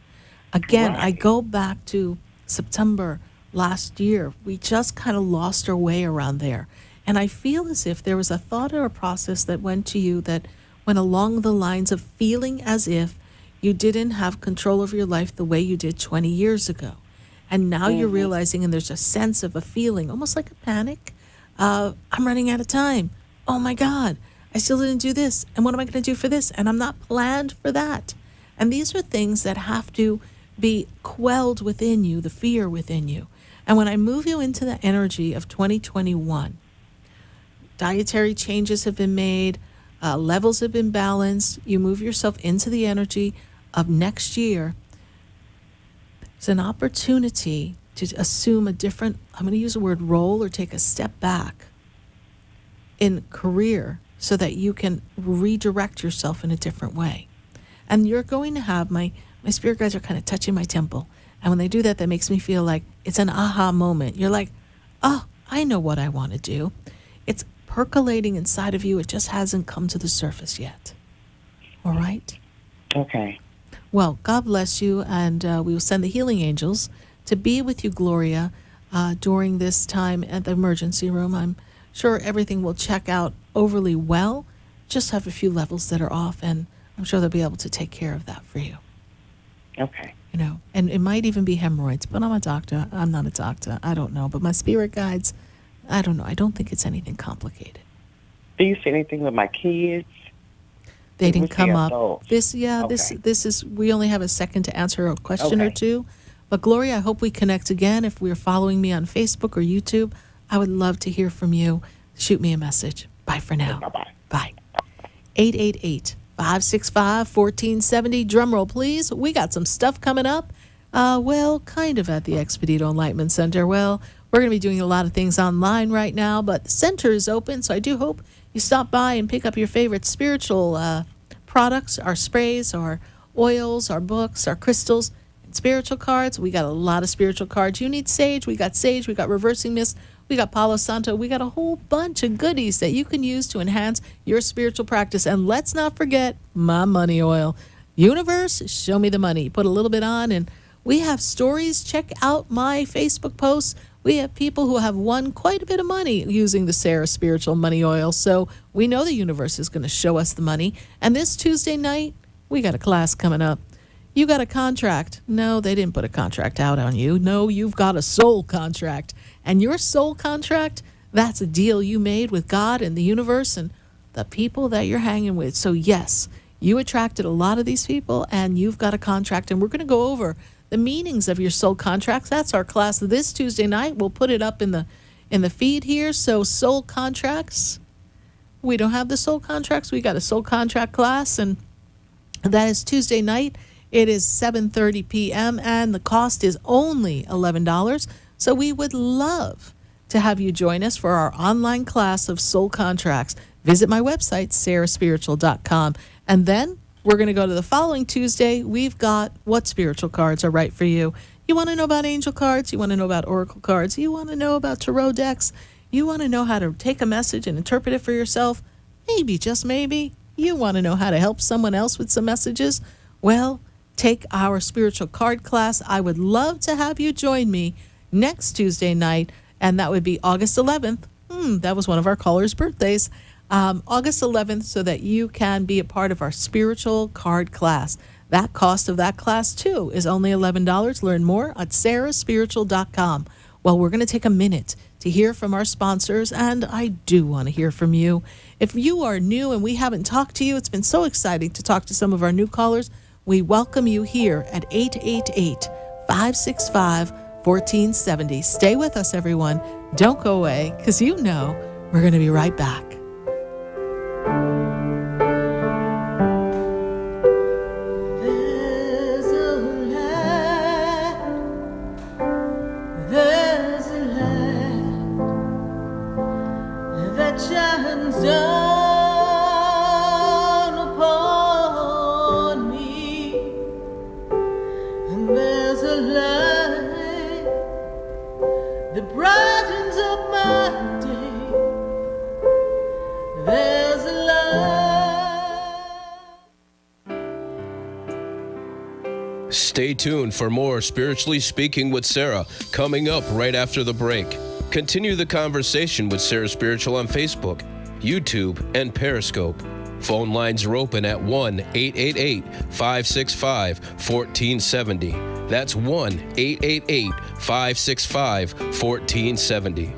Again, I go back to September last year. We just kind of lost our way around there. And I feel as if there was a thought or a process that went to you that went along the lines of feeling as if you didn't have control of your life the way you did 20 years ago. And now you're realizing, and there's a sense of a feeling, almost like a panic. I'm running out of time. Oh my God, I still didn't do this. And what am I going to do for this? And I'm not planned for that. And these are things that have to be quelled within you, the fear within you. And when I move you into the energy of 2021, dietary changes have been made, levels have been balanced, you move yourself into the energy of next year, it's an opportunity to assume a different, I'm going to use the word role, or take a step back in career so that you can redirect yourself in a different way. And you're going to have, my spirit guides are kind of touching my temple. And when they do that, that makes me feel like it's an aha moment. You're like, oh, I know what I want to do. It's percolating inside of you. It just hasn't come to the surface yet. All right? Okay. Well, God bless you, and we will send the healing angels to be with you, Gloria, during this time at the emergency room. I'm sure everything will check out overly well. Just have a few levels that are off, and I'm sure they'll be able to take care of that for you. Okay. You know, and it might even be hemorrhoids, but I'm a doctor. I'm not a doctor. I don't know. But my spirit guides, I don't know. I don't think it's anything complicated. Do you see anything with my kids? They didn't come up. Adults? This is, we only have a second to answer a question or two. But Gloria, I hope we connect again. If we're following me on Facebook or YouTube, I would love to hear from you. Shoot me a message. Bye for now. Bye-bye. Bye. 888-565-1470. Drum roll, please. We got some stuff coming up. Well, kind of at the Expedito Enlightenment Center. Well, we're going to be doing a lot of things online right now, but the center is open, so I do hope you stop by and pick up your favorite spiritual products, our sprays, our oils, our books, our crystals, and spiritual cards. We got a lot of spiritual cards. You need sage. We got reversing mist. We got Palo Santo. We got a whole bunch of goodies that you can use to enhance your spiritual practice. And let's not forget my money oil. Universe, show me the money. Put a little bit on, and we have stories. Check out my Facebook posts. We have people who have won quite a bit of money using the SarahSpiritual money oil. So we know the universe is going to show us the money. And this Tuesday night, we got a class coming up. You got a contract. No, they didn't put a contract out on you. No, you've got a soul contract. And your soul contract, that's a deal you made with God and the universe and the people that you're hanging with. So yes, you attracted a lot of these people, and you've got a contract. And we're going to go over the meanings of your soul contracts. That's our class this Tuesday night. We'll put it up in the feed here. So soul contracts. We don't have the soul contracts. We got a soul contract class, and that is Tuesday night. It is 7:30 p.m. and the cost is only $11. So we would love to have you join us for our online class of soul contracts. Visit my website, SarahSpiritual.com. And then we're going to go to the following Tuesday. We've got what spiritual cards are right for you. You want to know about angel cards? You want to know about oracle cards? You want to know about tarot decks? You want to know how to take a message and interpret it for yourself? Maybe, just maybe, you want to know how to help someone else with some messages? Well, take our spiritual card class. I would love to have you join me next Tuesday night, and that would be August 11th. That was one of our callers' birthdays. August 11th, so that you can be a part of our spiritual card class. That cost of that class, too, is only $11. Learn more at SarahSpiritual.com. Well, we're going to take a minute to hear from our sponsors, and I do want to hear from you. If you are new and we haven't talked to you, it's been so exciting to talk to some of our new callers. We welcome you here at 888-565-1470. Stay with us, everyone. Don't go away, because you know we're going to be right back. There's a light that shines down upon me, and there's a light that brightens up my day. Stay tuned for more Spiritually Speaking with Sarah coming up right after the break. Continue the conversation with Sarah Spiritual on Facebook, YouTube, and Periscope. Phone lines are open at 1-888-565-1470. That's 1-888-565-1470.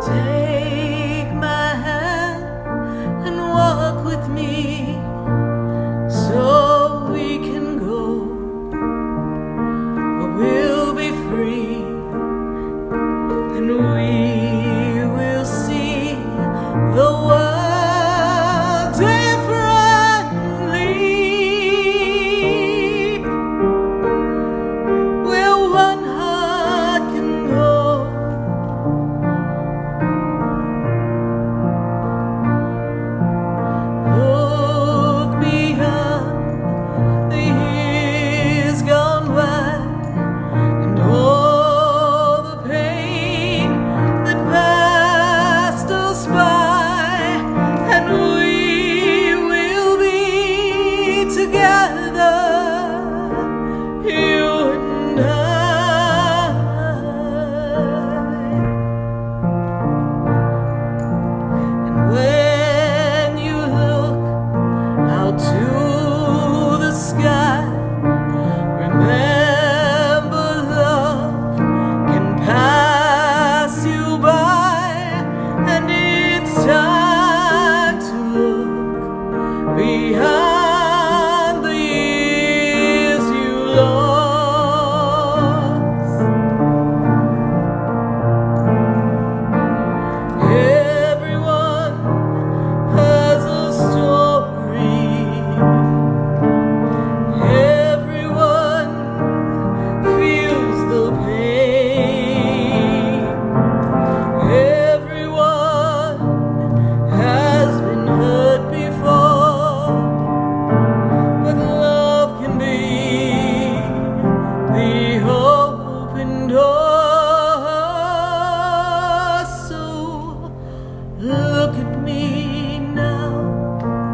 Take my hand and walk with me so we can go where we'll be free and we will see the world differently, where one heart can go. Look beyond the years gone by and all the pain that passed us by, and we will be together, you and I. And when you look out to the sky, remember love can pass you by, and it's time to look beyond the years you lost. Everyone has a story. Everyone feels the pain. Everyone has been hurt before, but love can be the open door. So look at me now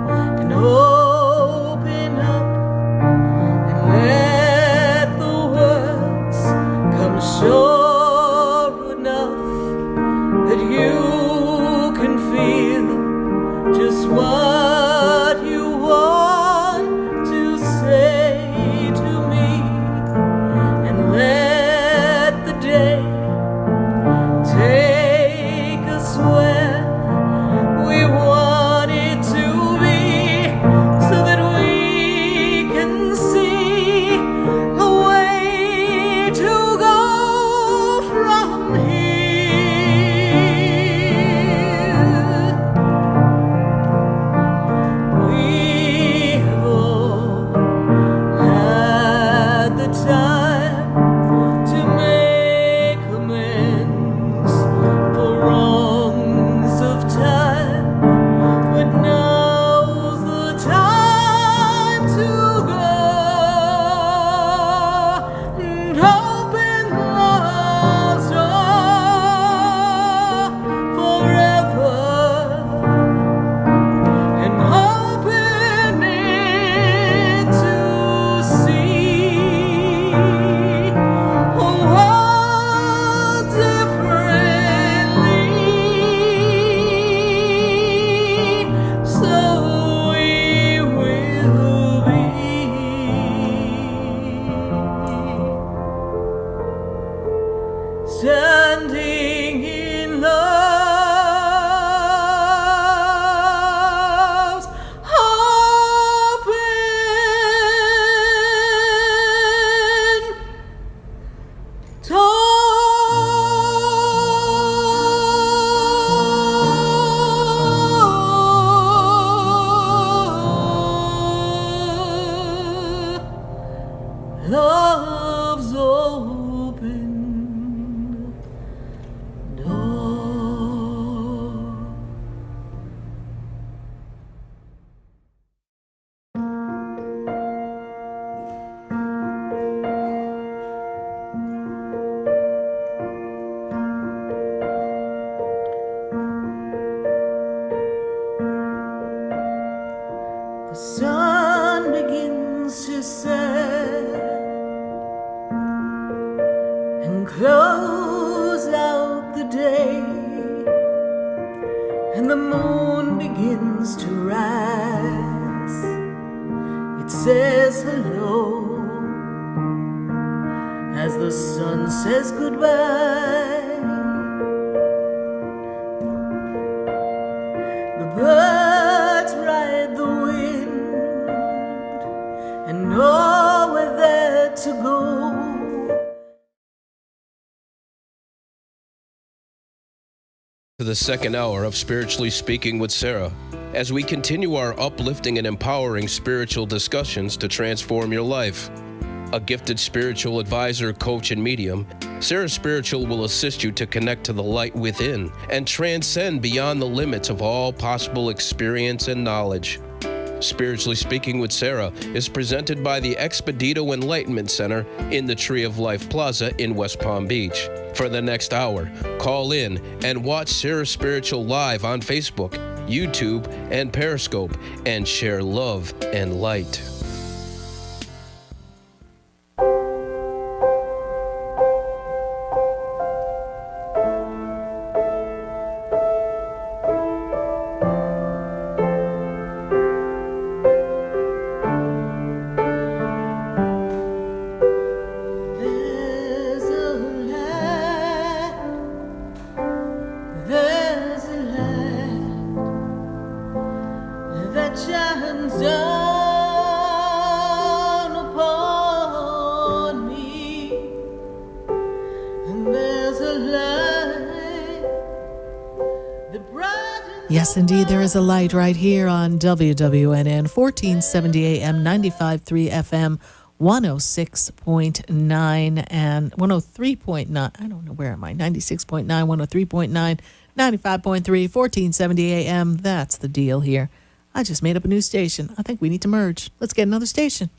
and open up and let the words come sure enough that you can feel just what you want to say to me, and let the day take us where sun begins to set and close out the day, and the moon begins to rise. It says hello as the sun says goodbye. The birds ride the wind and know where they're to go. To the second hour of Spiritually Speaking with Sarah, as we continue our uplifting and empowering spiritual discussions to transform your life. A gifted spiritual advisor, coach, and medium, Sarah Spiritual will assist you to connect to the light within and transcend beyond the limits of all possible experience and knowledge. Spiritually Speaking with Sarah is presented by the Expedito Enlightenment Center in the Tree of Life Plaza in West Palm Beach. For the next hour, call in and watch Sarah Spiritual live on Facebook, YouTube, and Periscope, and share love and light. Yes, indeed, there is a light right here on WWNN, 1470 AM, 95.3 FM, 106.9 and 103.9. I don't know, where am I? 96.9, 103.9, 95.3, 1470 AM. That's the deal here. I just made up a new station. I think we need to merge. Let's get another station.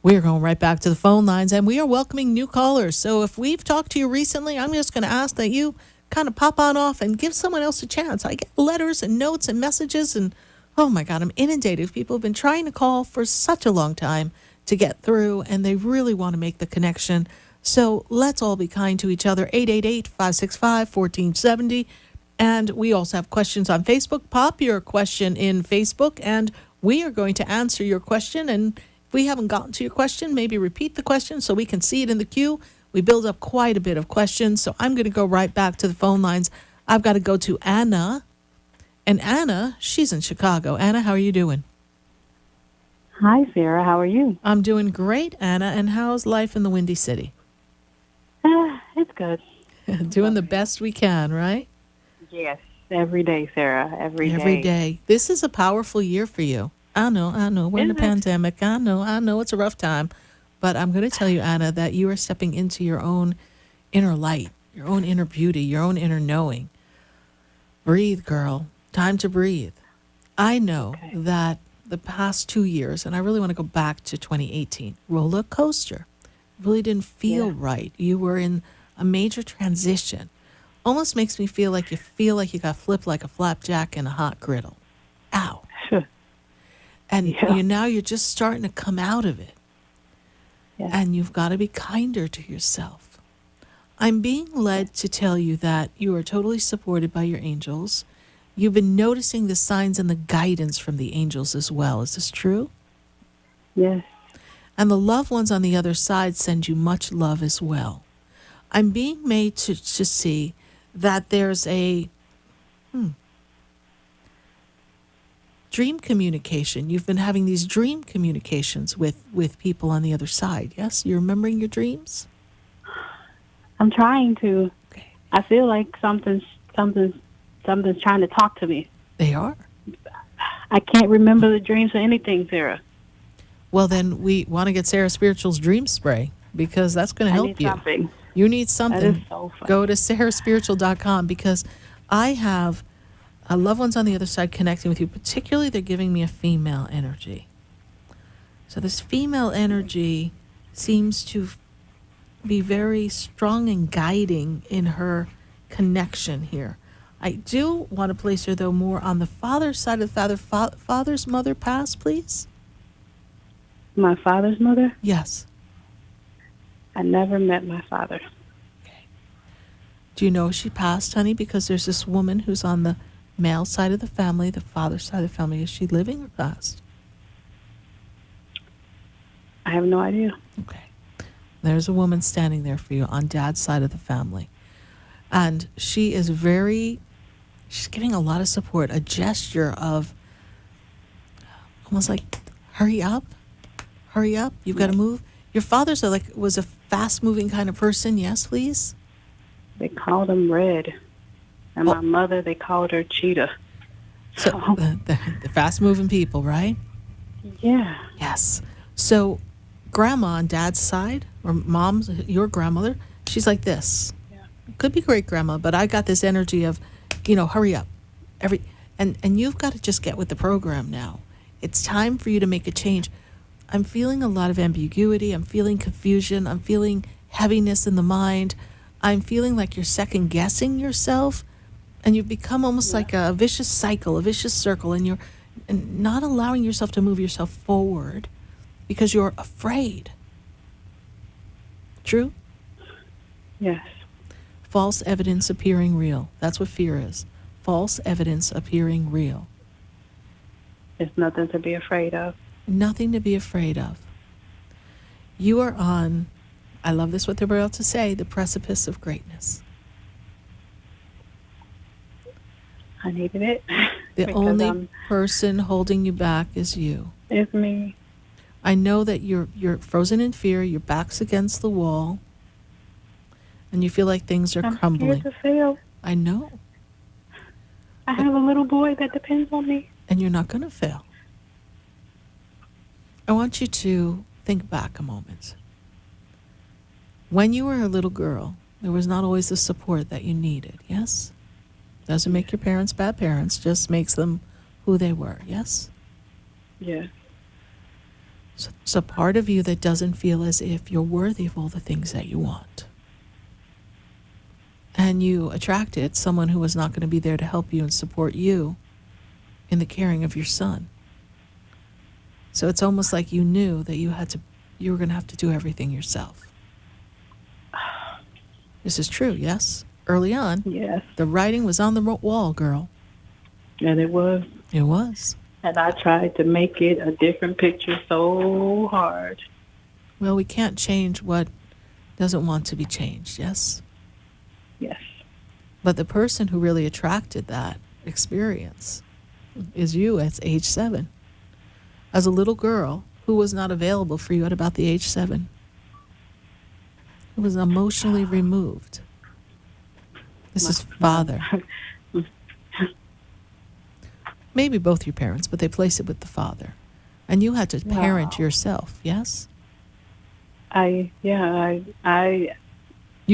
We're going right back to the phone lines, and we are welcoming new callers. So if we've talked to you recently, I'm just going to ask that you kind of pop on off and give someone else a chance. I get letters and notes and messages, and oh my God, I'm inundated. People have been trying to call for such a long time to get through, and they really want to make the connection. So let's all be kind to each other. 888-565-1470. And we also have questions on Facebook. Pop your question in Facebook, and we are going to answer your question. And if we haven't gotten to your question, maybe repeat the question so we can see it in the queue. We build up quite a bit of questions, so I'm going to go right back to the phone lines. I've got to go to Anna. And Anna, she's in Chicago. Anna, how are you doing? Hi, Sarah. How are you? I'm doing great, Anna. And how's life in the Windy City? It's good. Doing the best we can, right? Yes. Every day, Sarah. Every day. Every day. This is a powerful year for you. I know. We're in a pandemic. I know it's a rough time. But I'm going to tell you, Anna, that you are stepping into your own inner light, your own inner beauty, your own inner knowing. Breathe, girl. Time to breathe. I know that the past 2 years, and I really want to go back to 2018, roller coaster. Really didn't feel right. You were in a major transition. Almost makes me feel like you got flipped like a flapjack in a hot griddle. Ow. And now you're just starting to come out of it. And you've got to be kinder to yourself. I'm being led to tell you that you are totally supported by your angels. You've been noticing the signs and the guidance from the angels as well. Is this true? Yes. And the loved ones on the other side send you much love as well. I'm being made to see that there's a dream communication. You've been having these dream communications with people on the other side. Yes? You're remembering your dreams? I'm trying to. Okay. I feel like something's trying to talk to me. They are. I can't remember the dreams or anything, Sarah. Well, then we want to get Sarah Spiritual's dream spray, because that's going to help you. Something. You need something. That is so funny. Go to SarahSpiritual.com, because I have loved ones on the other side connecting with you. Particularly, they're giving me a female energy. So this female energy seems to be very strong and guiding in her connection here. I do want to place her, though, more on the father's side of the father's mother passed, please. My father's mother? Yes. I never met my father. Do you know she passed, honey? Because there's this woman who's on the male side of the family, the father's side of the family. Is she living or passed? I have no idea. Okay. There's a woman standing there for you on dad's side of the family. And she is she's giving a lot of support, a gesture of almost like, hurry up, you've got to move. Your father's was a fast-moving kind of person, yes, please? They called him Red. And my mother, they called her Cheetah. So the fast-moving people, right? Yeah. Yes. So grandma on dad's side, or mom's, your grandmother, she's like this. Yeah. Could be great-grandma, but I got this energy of, hurry up. And you've got to just get with the program now. It's time for you to make a change. I'm feeling a lot of ambiguity. I'm feeling confusion. I'm feeling heaviness in the mind. I'm feeling like you're second-guessing yourself, and you've become almost like a vicious cycle, a vicious circle, and you're not allowing yourself to move yourself forward because you're afraid. True? Yes. False evidence appearing real. That's what fear is. False evidence appearing real. There's nothing to be afraid of. Nothing to be afraid of. You are on, I love this, what they're about to say, the precipice of greatness. I needed it. The only person holding you back is you. It's me. I know that you're frozen in fear, your back's against the wall, and you feel like things are crumbling. I'm scared to fail. I know. I have a little boy that depends on me. And you're not going to fail. I want you to think back a moment. When you were a little girl, there was not always the support that you needed, yes? Doesn't make your parents bad parents, just makes them who they were, yes? Yeah. So it's a part of you that doesn't feel as if you're worthy of all the things that you want. And you attracted someone who was not going to be there to help you and support you in the caring of your son. So it's almost like you knew that you were going to have to do everything yourself. This is true, yes? Early on, yes. The writing was on the wall, girl. And it was. It was. And I tried to make it a different picture so hard. Well, we can't change what doesn't want to be changed, yes? Yes. But the person who really attracted that experience is you at age 7. As a little girl who was not available for you at about the age 7. Who was emotionally removed. This is father. Maybe both your parents, but they place it with the father. And you had to parent yourself, yes? You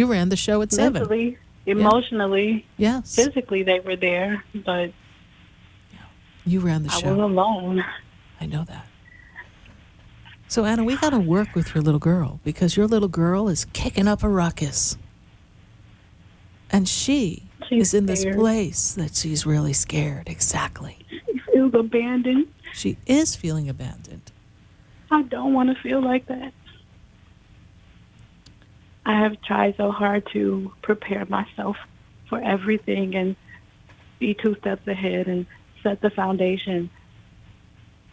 ran the show at 7. Mentally, emotionally, yes. Physically they were there, but you ran the show. I was alone. I know that. So Anna, we got to work with your little girl because your little girl is kicking up a ruckus. And she's in this place that she's really scared. Exactly. She feels abandoned. She is feeling abandoned. I don't want to feel like that. I have tried so hard to prepare myself for everything and be 2 steps ahead and set the foundation.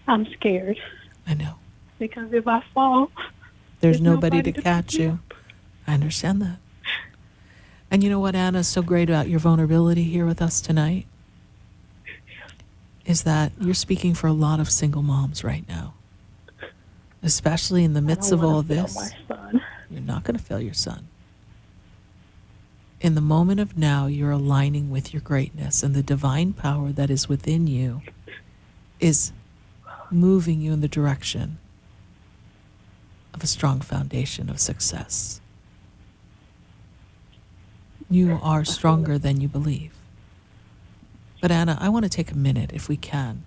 I'm scared. I know. Because if I fall, there's nobody to catch you. I understand that. And you know what, Anna, is so great about your vulnerability here with us tonight? Is that you're speaking for a lot of single moms right now. Especially in the midst of all of this. My son. You're not going to fail your son. In the moment of now, you're aligning with your greatness, and the divine power that is within you is moving you in the direction of a strong foundation of success. You are stronger than you believe. But Anna, I want to take a minute, if we can.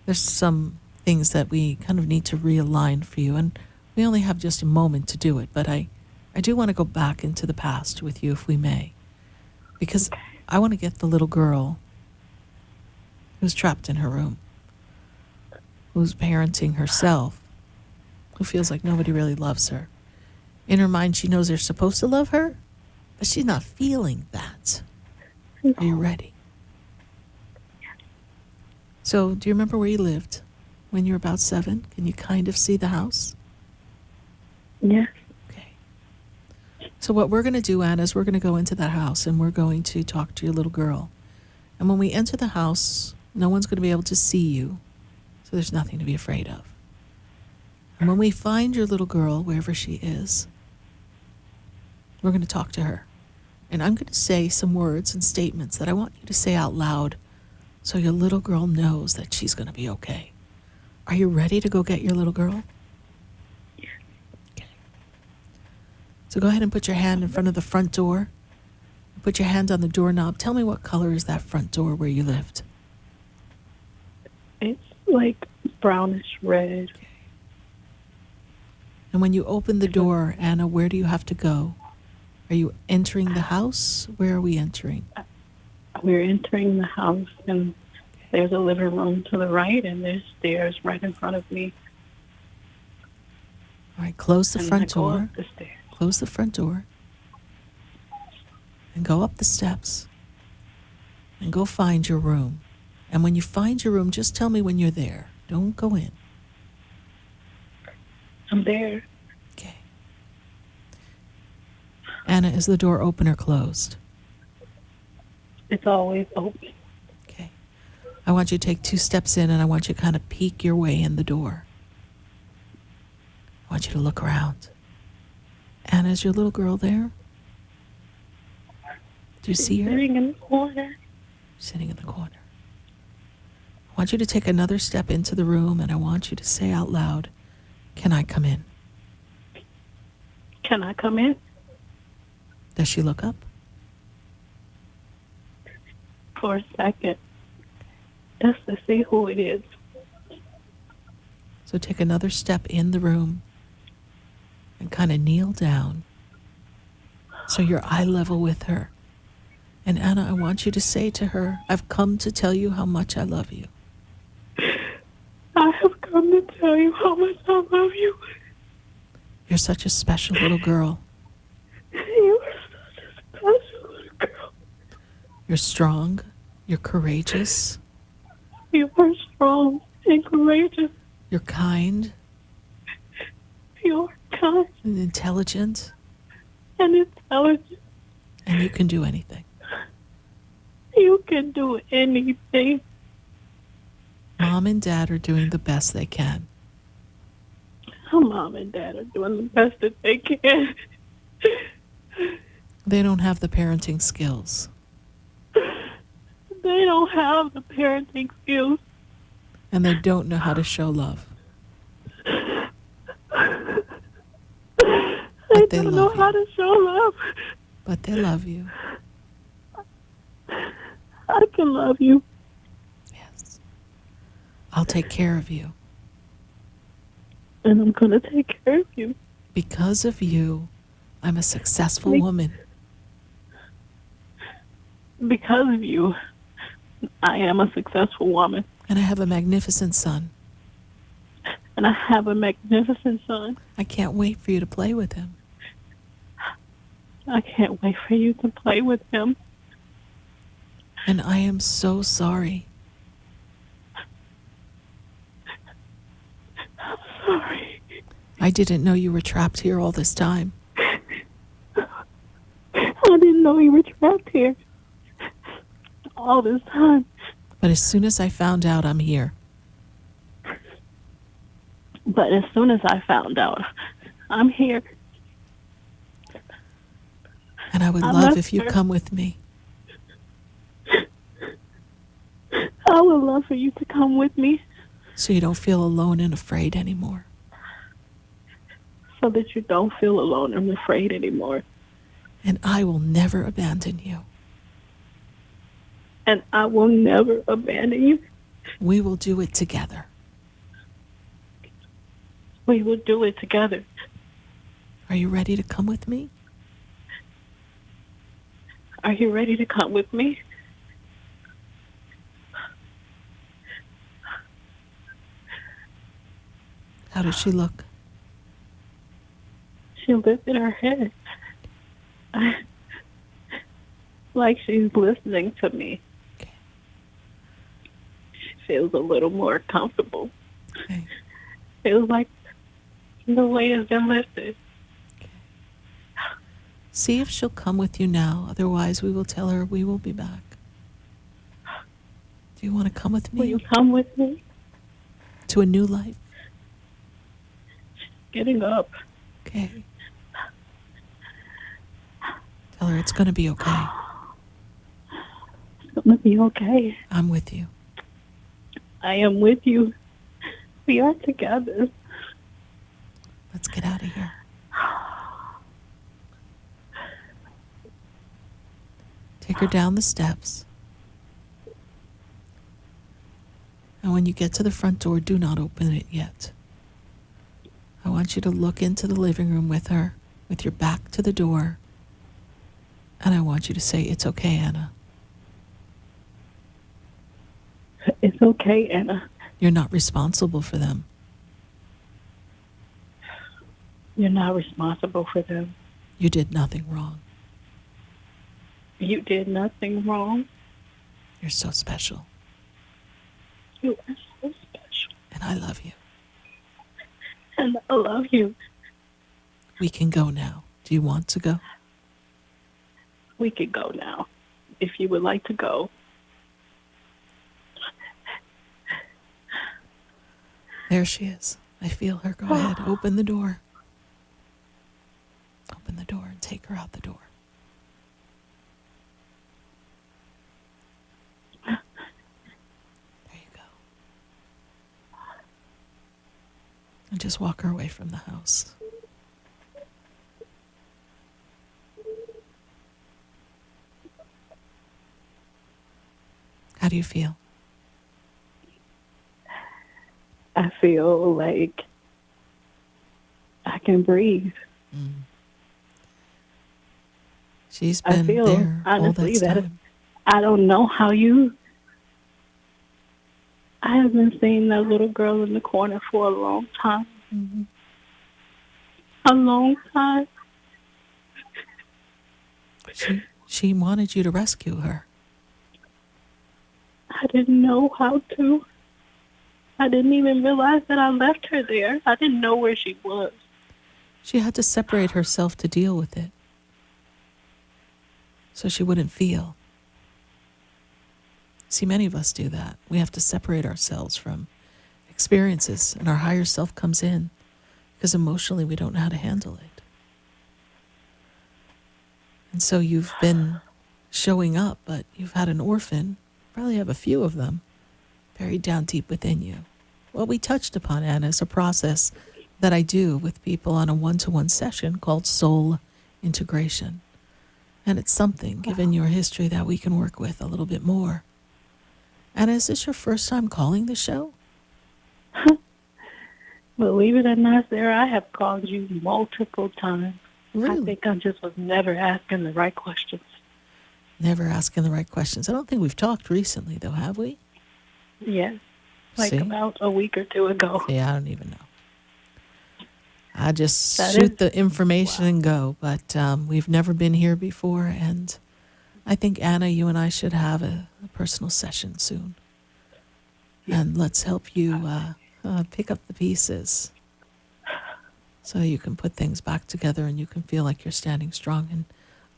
There's some things that we kind of need to realign for you, and we only have just a moment to do it, but I do want to go back into the past with you, if we may. Because I want to get the little girl who's trapped in her room, who's parenting herself, who feels like nobody really loves her. In her mind, she knows they're supposed to love her, but she's not feeling that. Are you ready? So, do you remember where you lived when you were about 7? Can you kind of see the house? Yes. Okay. So what we're going to do, Anna, is we're going to go into that house and we're going to talk to your little girl. And when we enter the house, no one's going to be able to see you, so there's nothing to be afraid of. And when we find your little girl, wherever she is, we're going to talk to her. And I'm going to say some words and statements that I want you to say out loud so your little girl knows that she's going to be okay. Are you ready to go get your little girl? Yes. Okay. So go ahead and put your hand in front of the front door. Put your hand on the doorknob. Tell me, what color is that front door where you lived? It's like brownish red. Okay. And when you open the door, Anna, where do you have to go? Are you entering the house? Where are we entering? We're entering the house, and there's a living room to the right, and there's stairs right in front of me. All right, close the And front I go door. up the stairs. Close the front door. And go up the steps. And go find your room. And when you find your room, just tell me when you're there. Don't go in. I'm there. Okay. Anna, is the door open or closed? It's always open. Okay. I want you to take 2 steps in, and I want you to kind of peek your way in the door. I want you to look around. Anna, is your little girl there? Do you see her? Sitting in the corner. Sitting in the corner. I want you to take another step into the room, and I want you to say out loud, "Can I come in?" Can I come in? Does she look up? For a second. Just to see who it is. So take another step in the room and kind of kneel down so you're eye level with her. And Anna, I want you to say to her, "I've come to tell you how much I love you." I have come to tell you how much I love you. You're such a special little girl. You are such a special little girl. You're strong. You're courageous. You are strong and courageous. You're kind You are kind and intelligent. and intelligent. And you can do anything. You can do anything. Mom and Dad are doing the best they can. Mom and Dad are doing the best that they can. They don't have the parenting skills. They don't have the parenting skills. And they don't know how to show love. They They don't know love how you. to show love. But they love you. I can love you. Yes. I'll take care of you. And I'm going to take care of you. Because of you, I'm a successful woman. Because of you, I am a successful woman. And I have a magnificent son. And I have a magnificent son. I can't wait for you to play with him. I can't wait for you to play with him. And I am so sorry. I'm sorry. I didn't know you were trapped here all this time. I didn't know you were trapped here all this time. But as soon as I found out, I'm here. But as soon as I found out, I'm here. And I would I love love if you her. come with me. I would love for you to come with me So you don't feel alone and afraid anymore. so that you don't feel alone and afraid anymore. And I will never abandon you. And I will never abandon you. We will do it together. We will do it together. Are you ready to come with me? Are you ready to come with me? How does she look? She lifted her head. Like she's listening to me. Okay. She feels a little more comfortable. Okay. Feels like the weight has been lifted. See if she'll come with you now. Otherwise, we will tell her we will be back. Do you want to come with me? Will you come with me? To a new life? Getting up. Okay. Tell her it's going to be okay. It's going to be okay. I'm with you. I am with you. We are together. Let's get out of here. Take her down the steps. And when you get to the front door, do not open it yet. I want you to look into the living room with her, with your back to the door. And I want you to say, "It's okay, Anna." It's okay, Anna. You're not responsible for them. You're not responsible for them. You did nothing wrong. You did nothing wrong. You're so special. You are so special. And I love you. And I love you. We can go now. Do you want to go? We can go now, if you would like to go. There she is. I feel her. Go ahead. Open the door. Open the door and take her out the door. There you go. And just walk her away from the house. How do you feel? I feel like I can breathe. She's been I feel, there honestly, all that that time. I don't know how you... I have been seeing that little girl in the corner for a long time. Mm-hmm. A long time. She wanted you to rescue her. I didn't know how to. I didn't even realize that I left her there. I didn't know where she was. She had to separate herself to deal with it, so she wouldn't feel. See, many of us do that. We have to separate ourselves from experiences, and our higher self comes in because emotionally we don't know how to handle it. And so you've been showing up, but you've had an orphan, probably have a few of them, buried down deep within you. What we touched upon, Anna, is a process that I do with people on a one-to-one session called soul integration. And it's something, given your history, that we can work with a little bit more. Anna, is this your first time calling the show? Believe it or not, Sarah, I have called you multiple times. Really? I think I just was never asking the right questions. Never asking the right questions. I don't think we've talked recently, though, have we? Yes. Like See? about a week or two ago. Yeah, I don't even know. I just That shoot is- the information and go. But we've never been here before, and I think, Anna, you and I should have a personal session soon. And let's help you pick up the pieces so you can put things back together and you can feel like you're standing strong. And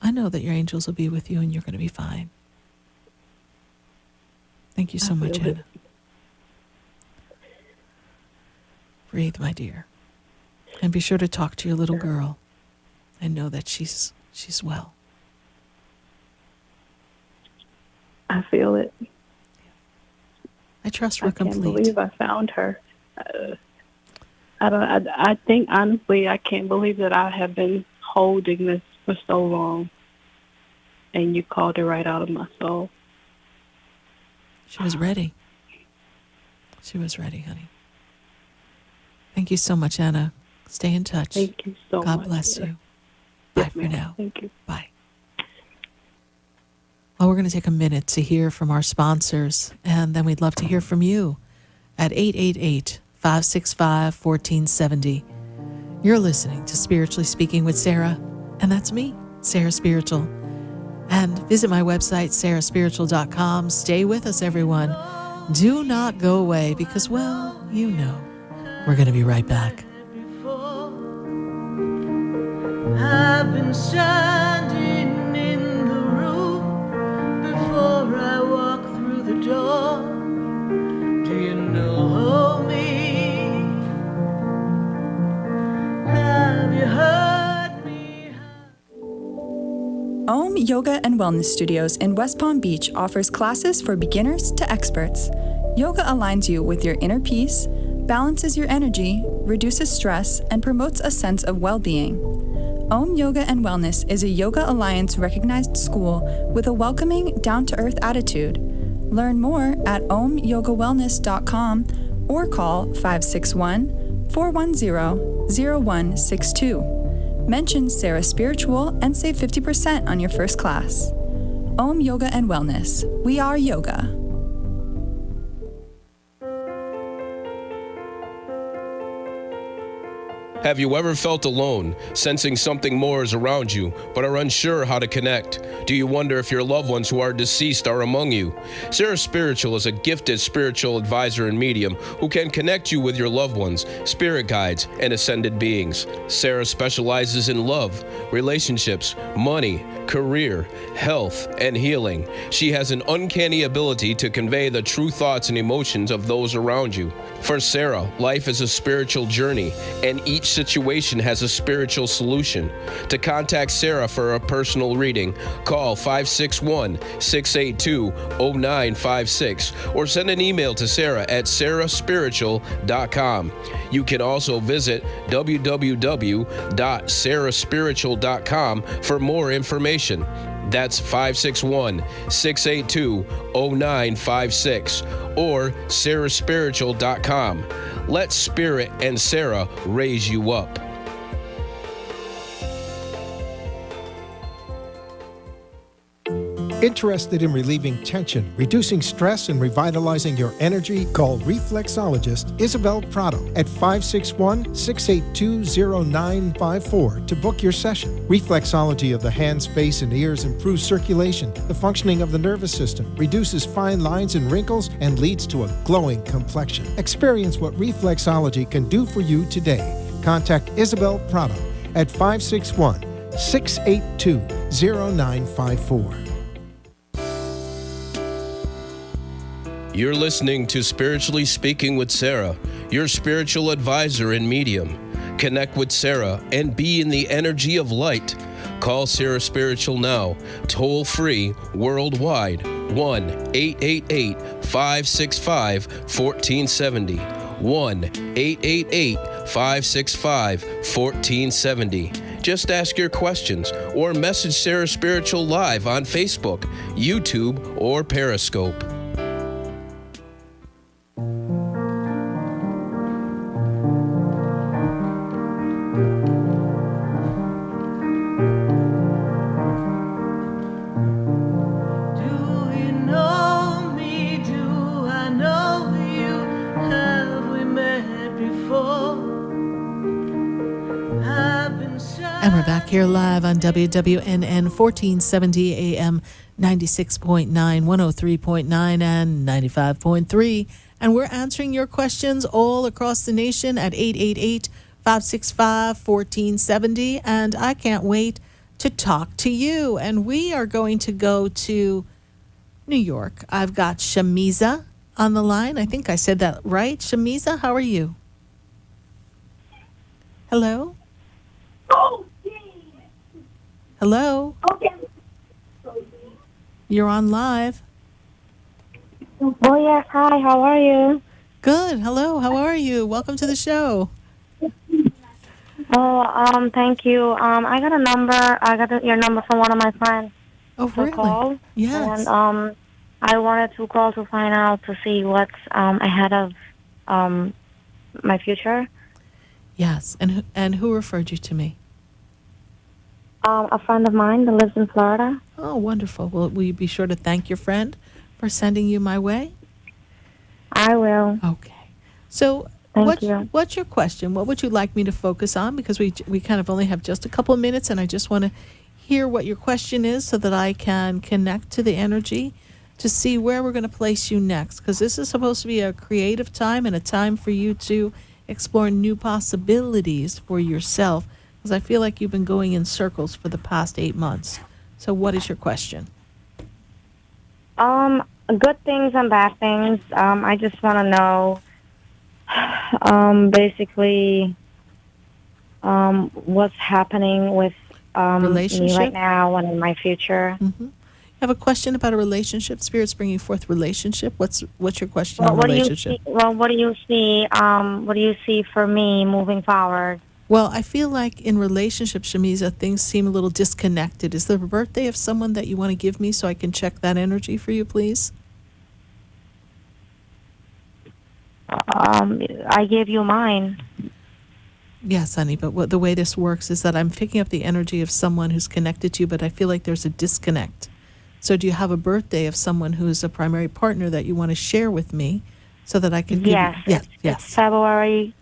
I know that your angels will be with you and you're going to be fine. Thank you so much, feel it. Anna. Breathe, my dear. And be sure to talk to your little girl and know that she's well. I feel it. I trust we're I can't complete. believe I found her. I think, honestly, I can't believe that I have been holding this for so long. And you called it right out of my soul. She was ready. She was ready, honey. Thank you so much, Anna. Stay in touch. Thank you so much. God bless Sarah. you. Bye Yes, for ma'am. now. Thank you. Bye. Well, we're going to take a minute to hear from our sponsors, and then we'd love to hear from you at 888-565-1470. You're listening to Spiritually Speaking with Sarah, and that's me, Sarah Spiritual. And visit my website, SarahSpiritual.com. Stay with us, everyone. Do not go away because, well, you know, we're going to be right back. I've been standing in the room before I walk through the door. Do you know me? Have you heard me? Om Yoga and Wellness Studios in West Palm Beach offers classes for beginners to experts. Yoga aligns you with your inner peace, balances your energy, reduces stress, and promotes a sense of well-being. Om Yoga and Wellness is a Yoga Alliance recognized school with a welcoming, down-to-earth attitude. Learn more at omyogawellness.com or call 561-410-0162. Mention Sarah Spiritual and save 50% on your first class. Om Yoga and Wellness. We are yoga. Have you ever felt alone, sensing something more is around you, but are unsure how to connect? Do you wonder if your loved ones who are deceased are among you? Sarah Spiritual is a gifted spiritual advisor and medium who can connect you with your loved ones, spirit guides, and ascended beings. Sarah specializes in love, relationships, money, career, health, and healing. She has an uncanny ability to convey the true thoughts and emotions of those around you. For Sarah, life is a spiritual journey, and each situation has a spiritual solution. To contact Sarah for a personal reading, call 561-682-0956 or send an email to Sarah at SarahSpiritual.com. You can also visit www.SarahSpiritual.com for more information. That's 561-682-0956 or SarahSpiritual.com. Let Spirit and Sarah raise you up. Interested in relieving tension, reducing stress, and revitalizing your energy? Call reflexologist Isabel Prado at 561-682-0954 to book your session. Reflexology of the hands, face, and ears improves circulation, the functioning of the nervous system, reduces fine lines and wrinkles, and leads to a glowing complexion. Experience what reflexology can do for you today. Contact Isabel Prado at 561-682-0954. You're listening to Spiritually Speaking with Sarah, your spiritual advisor and medium. Connect with Sarah and be in the energy of light. Call Sarah Spiritual now, toll free, worldwide, 1-888-565-1470. 1-888-565-1470. Just ask your questions or message Sarah Spiritual live on Facebook, YouTube, or Periscope. And we're back here live on WWNN 1470 AM 96.9, 103.9, and 95.3. And we're answering your questions all across the nation at 888-565-1470. And I can't wait to talk to you. And we are going to go to New York. I've got Shamiza on the line. I think I said that right. Shamiza, how are you? Hello? Hello? Okay. You're on live. Oh, yes. Hi, how are you? Good. Hello. How are you? Welcome to the show. Oh, thank you. I got a number. I got your number from one of my friends. Oh, really? Call. Yes. And I wanted to call to find out to see what's ahead of my future. Yes. And who referred you to me? A friend of mine that lives in Florida. Oh, wonderful. Well, will you be sure to thank your friend for sending you my way? I will. Okay. So What's your question? What would you like me to focus on? Because we kind of only have just a couple of minutes, and I just want to hear what your question is so that I can connect to the energy to see where we're going to place you next. Because this is supposed to be a creative time and a time for you to explore new possibilities for yourself. Because I feel like you've been going in circles for the past 8 months. So what is your question? Good things and bad things. I just want to know, basically, what's happening with me right now and in my future. Mm-hmm. You have a question about a relationship? Spirit's bringing forth relationship. What's your question on relationship? What do you see? What do you see for me moving forward? Well, I feel like in relationship, Shamiza, things seem a little disconnected. Is there a birthday of someone that you want to give me so I can check that energy for you, please? I gave you mine. Yes, honey, but the way this works is that I'm picking up the energy of someone who's connected to you, but I feel like there's a disconnect. So do you have a birthday of someone who is a primary partner that you want to share with me so that I can give you... Yes. It's February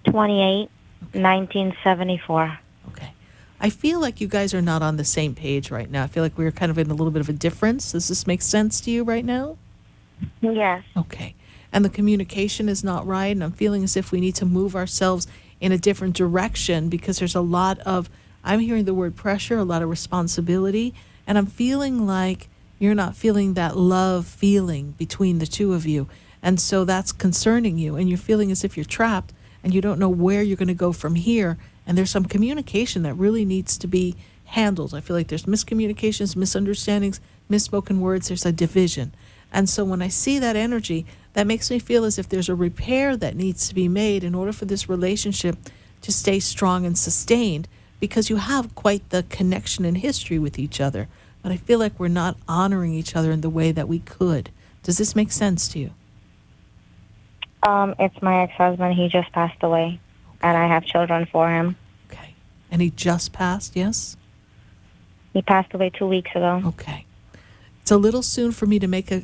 28, 1974. Okay. I feel like you guys are not on the same page right now. I feel like we're kind of in a little bit of a difference. Does this make sense to you right now? Yes. Okay. And the communication is not right, and I'm feeling as if we need to move ourselves in a different direction because there's a lot of, I'm hearing the word pressure, a lot of responsibility, and I'm feeling like you're not feeling that love feeling between the two of you. And so that's concerning you, and you're feeling as if you're trapped and you don't know where you're going to go from here. And there's some communication that really needs to be handled. I feel like there's miscommunications, misunderstandings, misspoken words, there's a division. And so when I see that energy, that makes me feel as if there's a repair that needs to be made in order for this relationship to stay strong and sustained, because you have quite the connection in history with each other. But I feel like we're not honoring each other in the way that we could. Does this make sense to you? It's my ex-husband. He just passed away, and I have children for him. Okay. And he just passed, yes? He passed away 2 weeks ago. Okay. It's a little soon for me to make a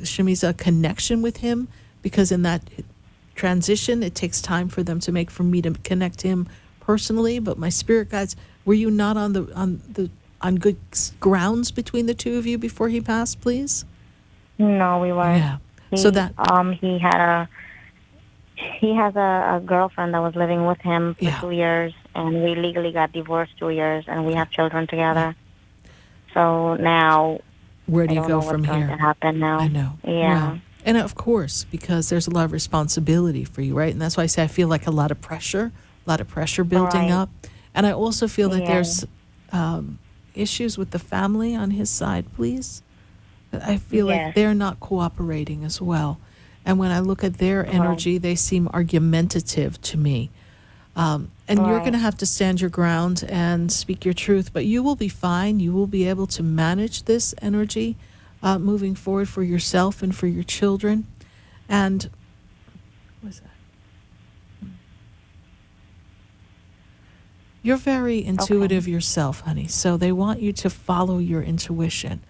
connection with him, because in that transition, it takes time for them to make, for me to connect him personally. But my spirit guides, were you not on good grounds between the two of you before he passed, please? No, we weren't. Yeah. So that he has a girlfriend that was living with him for 2 years, and we legally got divorced 2 years, and we have children together. So now, where do you go from here? What's going to happen now? I know. Yeah. Wow. And of course, because there's a lot of responsibility for you, right? And that's why I say I feel like a lot of pressure building up. And I also feel that there's issues with the family on his side, please. I feel like they're not cooperating as well. And when I look at their energy, they seem argumentative to me. And you're going to have to stand your ground and speak your truth, but you will be fine. You will be able to manage this energy moving forward for yourself and for your children. And what was that? You're very intuitive yourself, honey, so they want you to follow your intuition.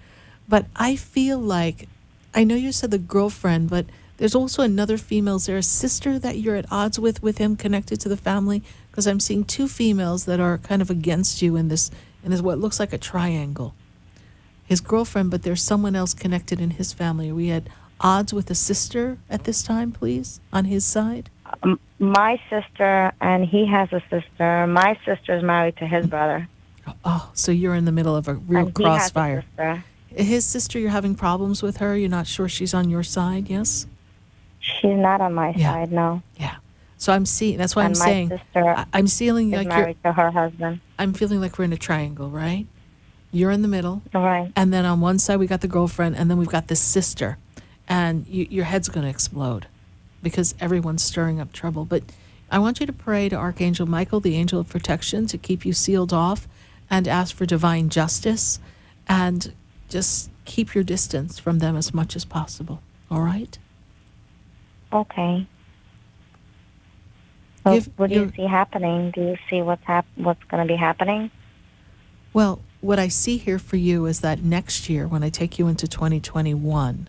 But I feel like, I know you said the girlfriend, but there's also another female. Is there a sister that you're at odds with him, connected to the family? Because I'm seeing two females that are kind of against you in this what looks like a triangle. His girlfriend, but there's someone else connected in his family. Are we at odds with a sister at this time, please, on his side? My sister, and he has a sister. My sister's married to his brother. Oh, so you're in the middle of a real crossfire. He has a sister. His sister, you're having problems with her? You're not sure she's on your side, yes? She's not on my side, no. Yeah. So I'm seeing, that's why I'm saying, my sister I'm feeling like is married to her husband. I'm feeling like we're in a triangle, right? You're in the middle. Right. And then on one side we got the girlfriend, and then we've got this sister. And your head's going to explode because everyone's stirring up trouble. But I want you to pray to Archangel Michael, the angel of protection, to keep you sealed off and ask for divine justice, and just keep your distance from them as much as possible. All right? Okay. So what do you see happening? Do you see what's going to be happening? Well, what I see here for you is that next year, when I take you into 2021,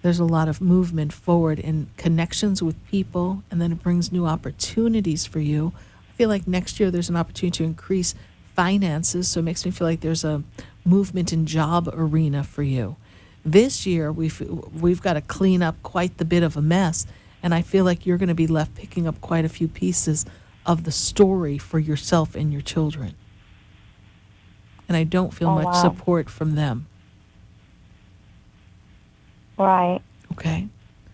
There's a lot of movement forward in connections with people, and then it brings new opportunities for you. I feel like next year there's an opportunity to increase finances, so it makes me feel like there's a movement in job arena for you. This year we've got to clean up quite the bit of a mess, and I feel like you're going to be left picking up quite a few pieces of the story for yourself and your children. And I don't feel much support from them. Right. Okay.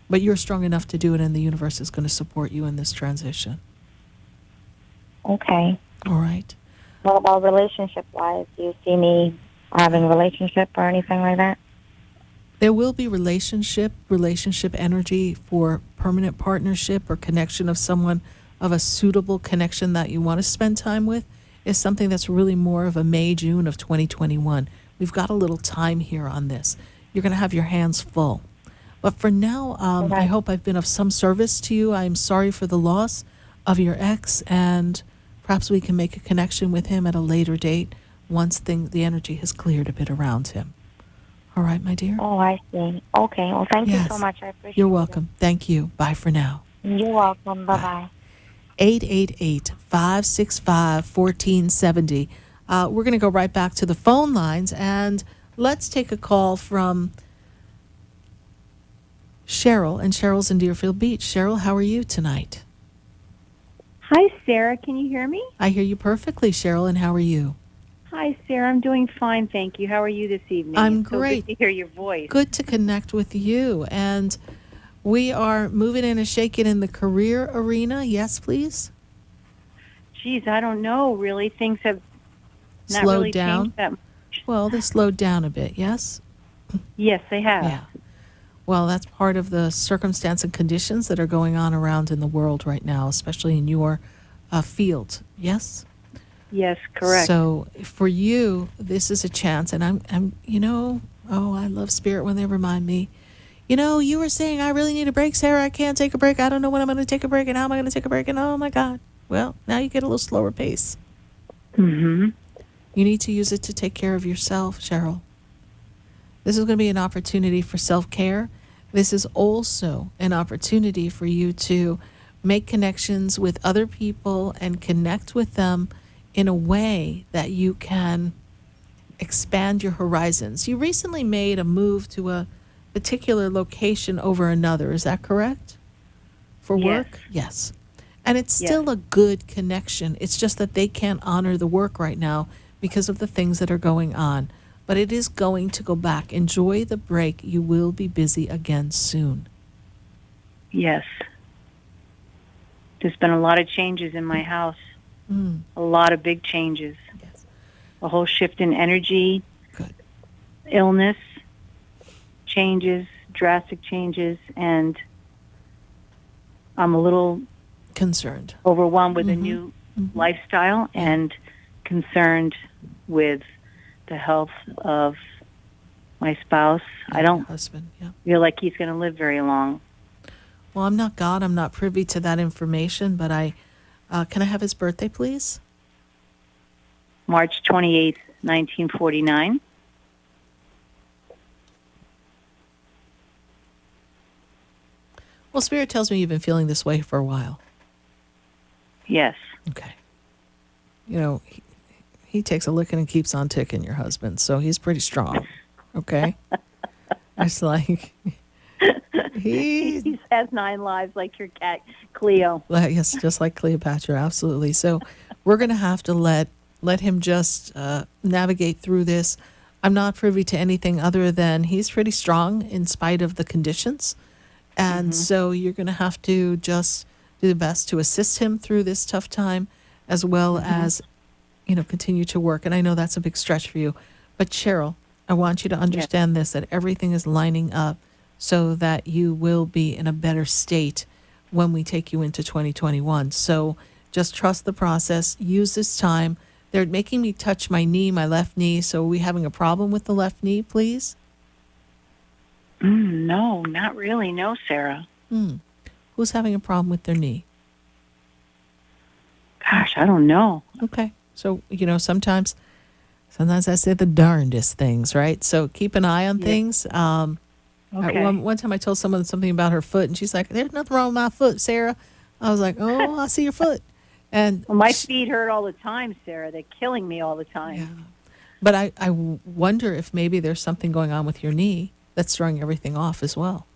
But you're strong enough to do it, and the universe is going to support you in this transition. Okay. All right. What about relationship-wise? Do you see me having a relationship or anything like that? There will be relationship energy for permanent partnership or connection of someone of a suitable connection that you want to spend time with is something that's really more of a May, June of 2021. We've got a little time here on this. You're going to have your hands full. But for now, I hope I've been of some service to you. I'm sorry for the loss of your ex, and perhaps we can make a connection with him at a later date once the energy has cleared a bit around him. All right, my dear? Oh, I see. Okay. Well, thank you so much. I appreciate it. You're welcome. Thank you. Bye for now. You're welcome. Bye-bye. 888-565-1470. We're going to go right back to the phone lines, and let's take a call from Cheryl, and Cheryl's in Deerfield Beach. Cheryl, how are you tonight? Hi, Sarah. Can you hear me? I hear you perfectly, Cheryl, and how are you? Hi, Sarah. I'm doing fine, thank you. How are you this evening? I'm It's so great. good to hear your voice. Good to connect with you, and we are moving in and shaking in the career arena. Yes, please? Geez, I don't know, really. Things have not Slowed really down? changed that much. Well, they slowed down a bit, yes? Yes, they have. Yeah. Well, that's part of the circumstance and conditions that are going on around in the world right now, especially in your field. Yes? Yes, correct. So for you, this is a chance, and I'm I love Spirit when they remind me, you were saying I really need a break, Sarah. I can't take a break. I don't know when I'm going to take a break, and how am I going to take a break, and oh my God. Well, now you get a little slower pace. Mm-hmm. You need to use it to take care of yourself, Cheryl. This is going to be an opportunity for self-care. This is also an opportunity for you to make connections with other people and connect with them in a way that you can expand your horizons. You recently made a move to a particular location over another. Is that correct? For work? Yes. And it's still a good connection. It's just that they can't honor the work right now because of the things that are going on. But it is going to go back. Enjoy the break. You will be busy again soon. Yes. There's been a lot of changes in my house. A lot of big changes. Yes. A whole shift in energy. Good. Illness. Changes. Drastic changes. And I'm a little concerned, overwhelmed with a new lifestyle, and concerned with the health of my spouse. I don't feel like he's going to live very long. Well, I'm not God. I'm not privy to that information, but can I have his birthday, please? March 28th, 1949. Well, Spirit tells me you've been feeling this way for a while. Yes. Okay. He takes a licking and keeps on ticking, your husband, so he's pretty strong. Okay? It's like he has 9 lives like your cat Cleo. Yes, just like Cleopatra, absolutely. So we're going to have to let him just navigate through this. I'm not privy to anything other than he's pretty strong in spite of the conditions. And so you're going to have to just do the best to assist him through this tough time, as well as, continue to work. And I know that's a big stretch for you. But Cheryl, I want you to understand this, that everything is lining up so that you will be in a better state when we take you into 2021. So just trust the process. Use this time. They're making me touch my knee, my left knee. So are we having a problem with the left knee, please? No, not really. No, Sarah. Who's having a problem with their knee? Gosh, I don't know. Okay. So, sometimes I say the darndest things, right? So keep an eye on things. Okay. One time I told someone something about her foot, and she's like, "There's nothing wrong with my foot, Sarah." I was like, "Oh, I see your foot." And my feet hurt all the time, Sarah. They're killing me all the time. Yeah. But I wonder if maybe there's something going on with your knee that's throwing everything off as well.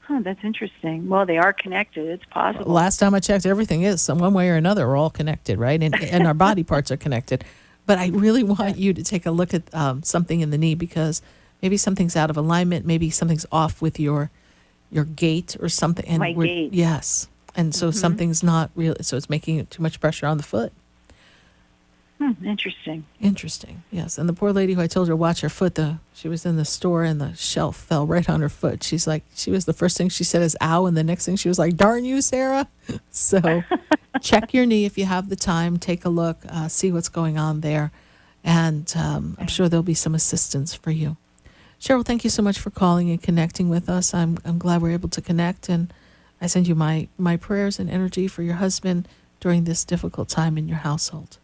Huh, that's interesting. Well, they are connected. It's possible. Last time I checked, everything is. So one way or another, we're all connected, right? And our body parts are connected. But I really want you to take a look at something in the knee, because maybe something's out of alignment. Maybe something's off with your gait or something. And my gait. Yes. And so something's not real. So it's making too much pressure on the foot. Interesting. Interesting. Yes. And the poor lady who I told her to watch her foot, she was in the store and the shelf fell right on her foot. She's like, the first thing she said is ow. And the next thing she was like, darn you, Sarah. So check your knee if you have the time. Take a look, see what's going on there. And I'm sure there'll be some assistance for you. Cheryl, thank you so much for calling and connecting with us. I'm glad we're able to connect. And I send you my prayers and energy for your husband during this difficult time in your household.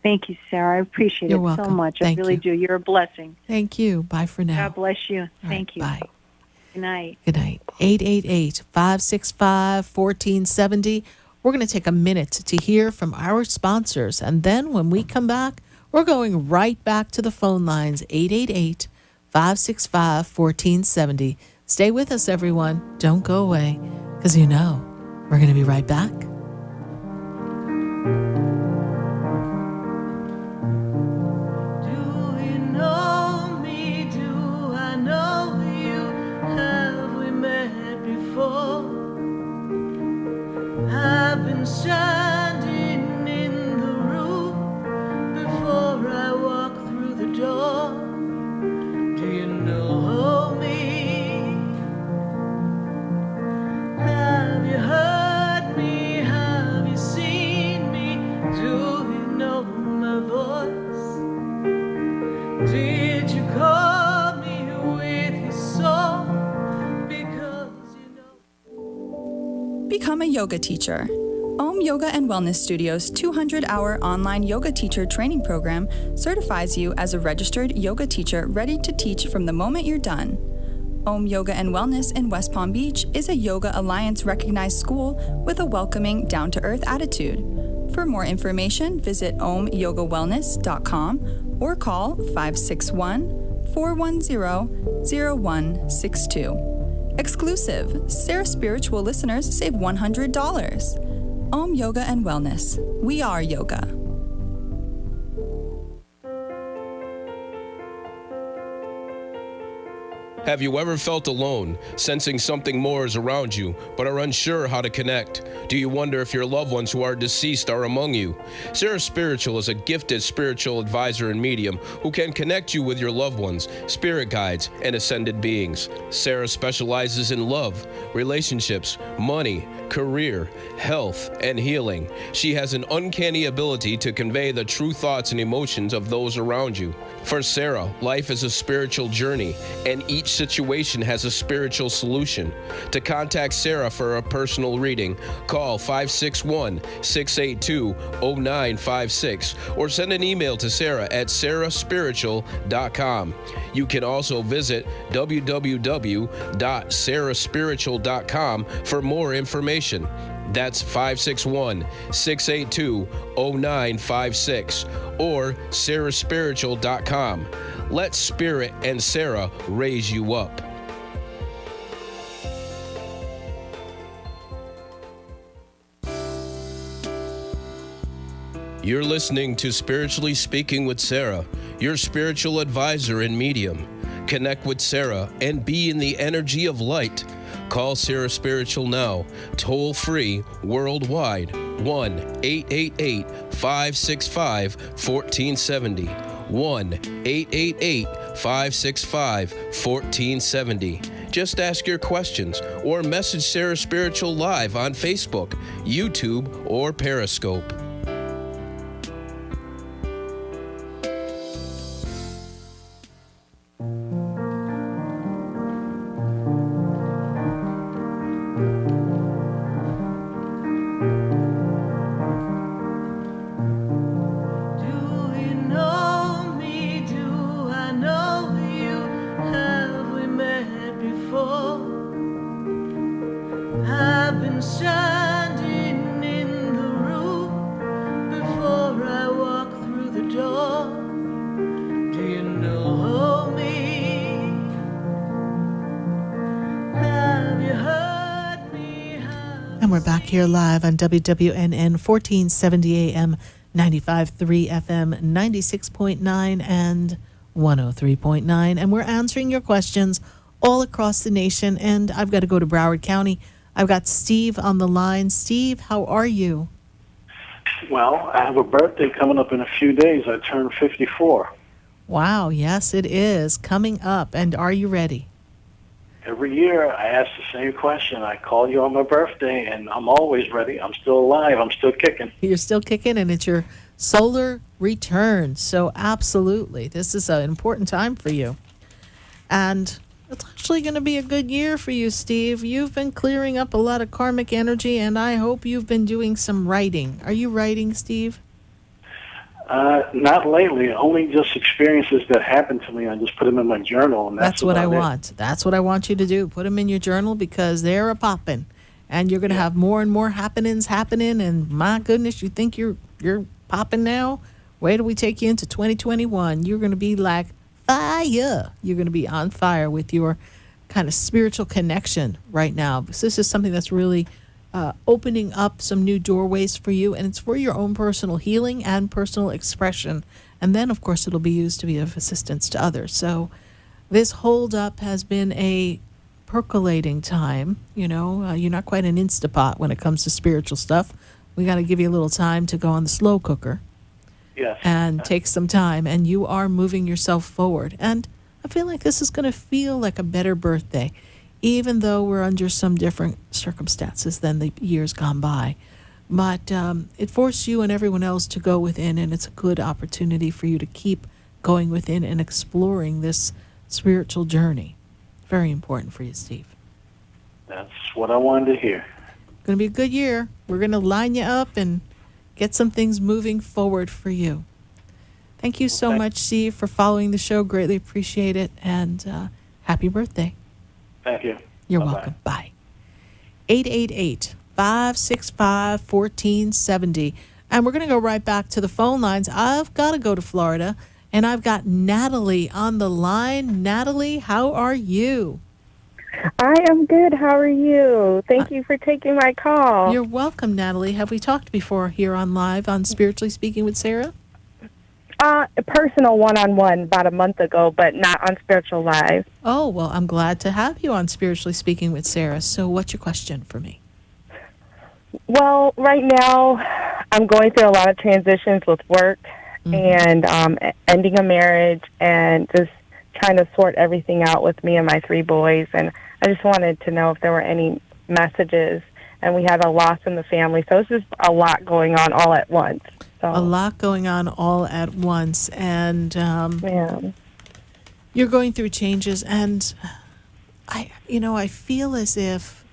Thank you, Sarah. I appreciate You're it welcome. so much. Thank I really you. do. You're a blessing. Thank you. Bye for now. God bless you. Thank you. Bye. Good night. Good night. 888-565-1470. We're going to take a minute to hear from our sponsors. And then when we come back, we're going right back to the phone lines, 888-565-1470. Stay with us, everyone. Don't go away, because we're going to be right back. I've been standing in the room before I walk through the door. Do you know me? Have you heard me? Have you seen me? Do you know my voice? Did you call me with your song? Become a yoga teacher. Om Yoga and Wellness Studio's 200-hour online yoga teacher training program certifies you as a registered yoga teacher ready to teach from the moment you're done. Om Yoga and Wellness in West Palm Beach is a Yoga Alliance recognized school with a welcoming, down-to-earth attitude. For more information, visit omyogawellness.com or call 561-410-0162. Exclusive. Sarah Spiritual listeners save $100. Om Yoga and Wellness. We are yoga. Have you ever felt alone, sensing something more is around you, but are unsure how to connect? Do you wonder if your loved ones who are deceased are among you? Sarah Spiritual is a gifted spiritual advisor and medium who can connect you with your loved ones, spirit guides, and ascended beings. Sarah specializes in love, relationships, money, career, health, and healing. She has an uncanny ability to convey the true thoughts and emotions of those around you. For Sarah, life is a spiritual journey, and each situation has a spiritual solution. To contact Sarah for a personal reading, call 561-682-0956 or send an email to Sarah at SarahSpiritual.com. You can also visit www.SarahSpiritual.com for more information. That's 561-682-0956 or SarahSpiritual.com. Let Spirit and Sarah raise you up. You're listening to Spiritually Speaking with Sarah, your spiritual advisor and medium. Connect with Sarah and be in the energy of light. Call Sarah Spiritual now, toll free, worldwide, 1-888-565-1470. 1-888-565-1470. Just ask your questions or message Sarah Spiritual live on Facebook, YouTube, or Periscope. I've been standing in the room before I walk through the door. Do you know me? Have you heard me? And we're back here live on WWNN 1470 AM, 95.3 FM, 96.9 and 103.9. And we're answering your questions all across the nation. And I've got to go to Broward County. I've got Steve on the line. Steve, how are you? Well, I have a birthday coming up in a few days. I turn 54. Wow, yes, it is coming up. And are you ready? Every year I ask the same question. I call you on my birthday, and I'm always ready. I'm still alive. I'm still kicking. You're still kicking, and it's your solar return. So absolutely, this is an important time for you. And it's actually going to be a good year for you, Steve. You've been clearing up a lot of karmic energy, and I hope you've been doing some writing. Are you writing, Steve? Not lately. Only just experiences that happened to me. I just put them in my journal, and that's what I about it. want. That's what I want you to do. Put them in your journal because they're a poppin', and you're going to have more and more happenings happening. And my goodness, you think you're popping now? Wait till we take you into 2021. You're going to be like fire. You're going to be on fire with your kind of spiritual connection right now. This is something that's really opening up some new doorways for you, and it's for your own personal healing and personal expression. And then, of course, it'll be used to be of assistance to others. So this hold up has been a percolating time. You know, you're not quite an Instapot when it comes to spiritual stuff. We got to give you a little time to go on the slow cooker. Yes. And take some time, and you are moving yourself forward. And I feel like this is going to feel like a better birthday, even though we're under some different circumstances than the years gone by. But it forced you and everyone else to go within, and it's a good opportunity for you to keep going within and exploring this spiritual journey. Very important for you, Steve. That's what I wanted to hear. Going to be a good year. We're going to line you up and get some things moving forward for you. Thank you so much, Steve, for following the show. Greatly appreciate it, and happy birthday. Thank you. You're welcome. Bye. 888-565-1470. And we're going to go right back to the phone lines. I've got to go to Florida, and I've got Natalie on the line. Natalie, how are you? I am good. How are you? Thank you for taking my call. You're welcome, Natalie. Have we talked before here on live on Spiritually Speaking with Sarah? A personal one-on-one about a month ago, but not on Spiritual Live. Oh, well, I'm glad to have you on Spiritually Speaking with Sarah. So what's your question for me? Well, right now, I'm going through a lot of transitions with work and ending a marriage and just trying to sort everything out with me and my 3 boys. And I just wanted to know if there were any messages. And we had a loss in the family. So it's just a lot going on all at once. So. A lot going on all at once. And you're going through changes. And I feel as if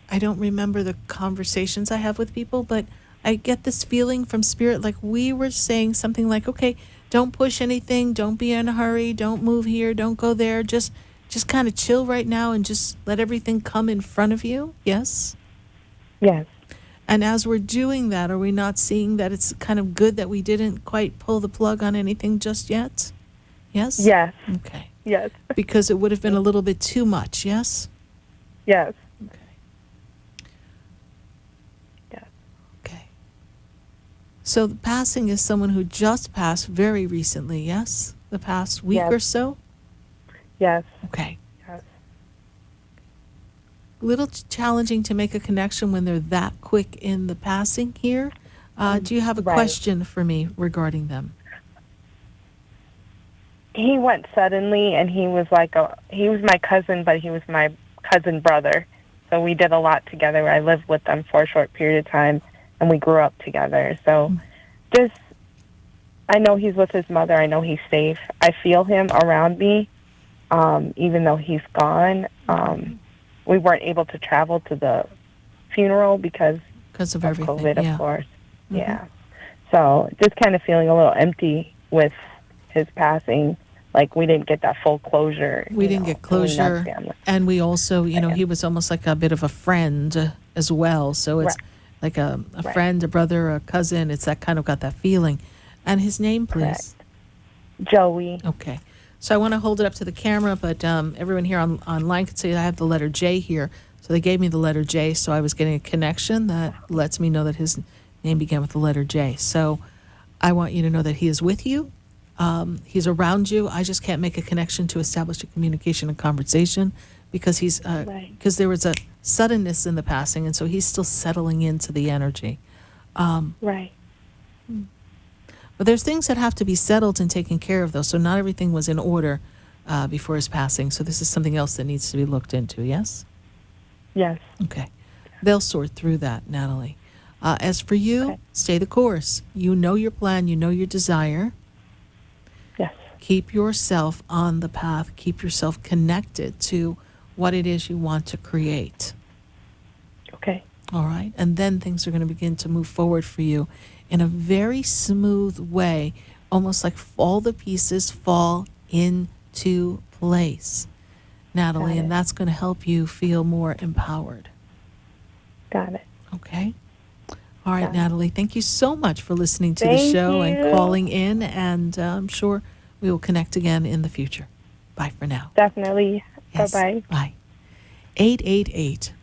I don't remember the conversations I have with people, but I get this feeling from Spirit like we were saying something like, okay, don't push anything, don't be in a hurry, don't move here, don't go there, just kind of chill right now and just let everything come in front of you. Yes? Yes. And as we're doing that, are we not seeing that it's kind of good that we didn't quite pull the plug on anything just yet? Yes? Yes. Okay. Yes. Because it would have been a little bit too much, yes? Yes. So the passing is someone who just passed very recently, yes? The past week or so? Yes. Okay. Yes. A little challenging to make a connection when they're that quick in the passing here. Do you have a question for me regarding them? He went suddenly, and he was he was my cousin, but he was my cousin brother. So we did a lot together. I lived with them for a short period of time. And we grew up together. So I know he's with his mother. I know he's safe. I feel him around me, even though he's gone. We weren't able to travel to the funeral because of everything, COVID, of course. Yeah. So just kind of feeling a little empty with his passing. Like we didn't get that full closure. We didn't get closure. And we also, he was almost like a bit of a friend as well. So it's like a friend, a brother, a cousin. It's that kind of got that feeling. And his name, please? Joey. Okay. So I want to hold it up to the camera, but everyone here online could see I have the letter J here. So they gave me the letter J, so I was getting a connection that lets me know that his name began with the letter J. So I want you to know that he is with you. He's around you. I just can't make a connection to establish a communication and conversation because because there was a suddenness in the passing, and so he's still settling into the energy. Right. But there's things that have to be settled and taken care of, though. So not everything was in order before his passing. So this is something else that needs to be looked into. Yes. Yes. Okay. They'll sort through that, Natalie. As for you, stay the course. You know your plan. You know your desire. Yes. Keep yourself on the path. Keep yourself connected to what it is you want to create. Okay. All right. And then things are going to begin to move forward for you in a very smooth way, almost like all the pieces fall into place, Natalie, and that's going to help you feel more empowered. Got it. Okay. All right, Natalie, thank you so much for listening to the show and calling in, and I'm sure we will connect again in the future. Bye for now. Definitely. Yes. Bye-bye. Bye.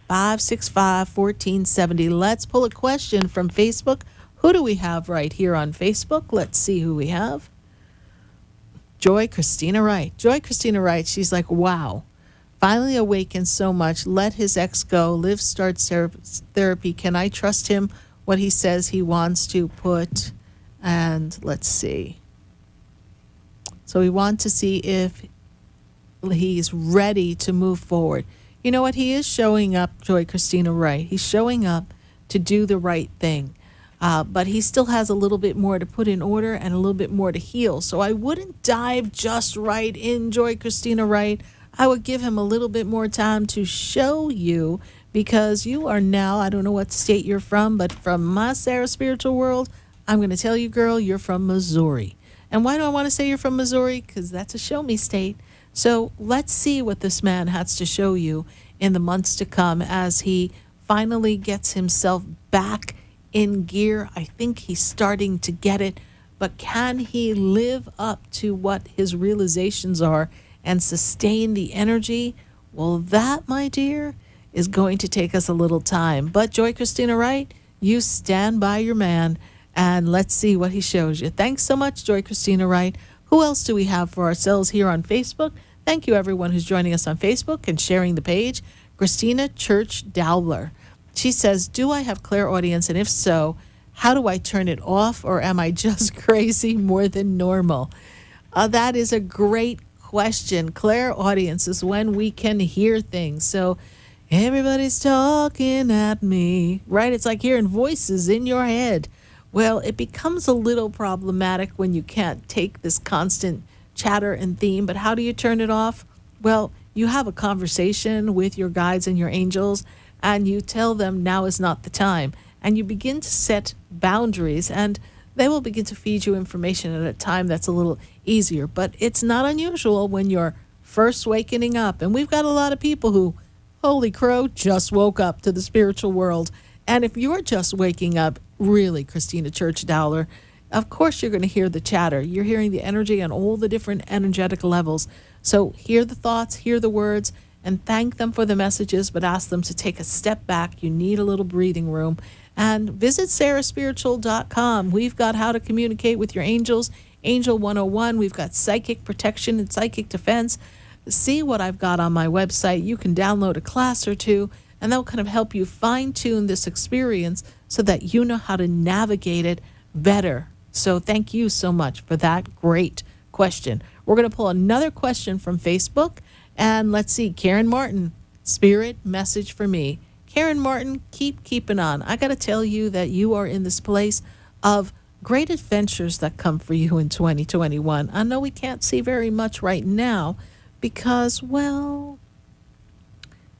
888-565-1470. Let's pull a question from Facebook. Who do we have right here on Facebook? Let's see who we have. Joy Christina Wright. Joy Christina Wright, she's like, wow. Finally awakened so much. Let his ex go. Liv starts therapy. Can I trust him? What he says he wants to put. And let's see. So we want to see if he's ready to move forward. You know what? He is showing up, Joy Christina Wright. He's showing up to do the right thing. But he still has a little bit more to put in order and a little bit more to heal. So I wouldn't dive just right in, Joy Christina Wright. I would give him a little bit more time to show you, because you are now, I don't know what state you're from, but from my Sarah Spiritual world, I'm going to tell you, girl, you're from Missouri. And why do I want to say you're from Missouri? Because that's a show me state. So let's see what this man has to show you in the months to come as he finally gets himself back in gear. I think he's starting to get it, but can he live up to what his realizations are and sustain the energy? Well, that, my dear, is going to take us a little time. But Joy Christina Wright, you stand by your man, and let's see what he shows you. Thanks so much, Joy Christina Wright. Who else do we have for ourselves here on Facebook? Thank you, everyone who's joining us on Facebook and sharing the page. Christina Church Dowler. She says, do I have clairaudience? And if so, how do I turn it off? Or am I just crazy more than normal? That is a great question. Clairaudience is when we can hear things. So everybody's talking at me, right? It's like hearing voices in your head. Well, it becomes a little problematic when you can't take this constant chatter and theme. But how do you turn it off? Well, you have a conversation with your guides and your angels, and you tell them now is not the time. And you begin to set boundaries, and they will begin to feed you information at a time that's a little easier. But it's not unusual when you're first wakening up. And we've got a lot of people who, holy crow, just woke up to the spiritual world. And if you're just waking up, really, Christina Church Dowler, of course you're going to hear the chatter. You're hearing the energy on all the different energetic levels. So hear the thoughts, hear the words, and thank them for the messages, but ask them to take a step back. You need a little breathing room. And visit SarahSpiritual.com. We've got how to communicate with your angels, Angel 101. We've got psychic protection and psychic defense. See what I've got on my website. You can download a class or two, and that will kind of help you fine-tune this experience so that you know how to navigate it better. So thank you so much for that great question. We're going to pull another question from Facebook. And let's see, Karen Martin, spirit message for me. Karen Martin, keep keeping on. I got to tell you that you are in this place of great adventures that come for you in 2021. I know we can't see very much right now because, well,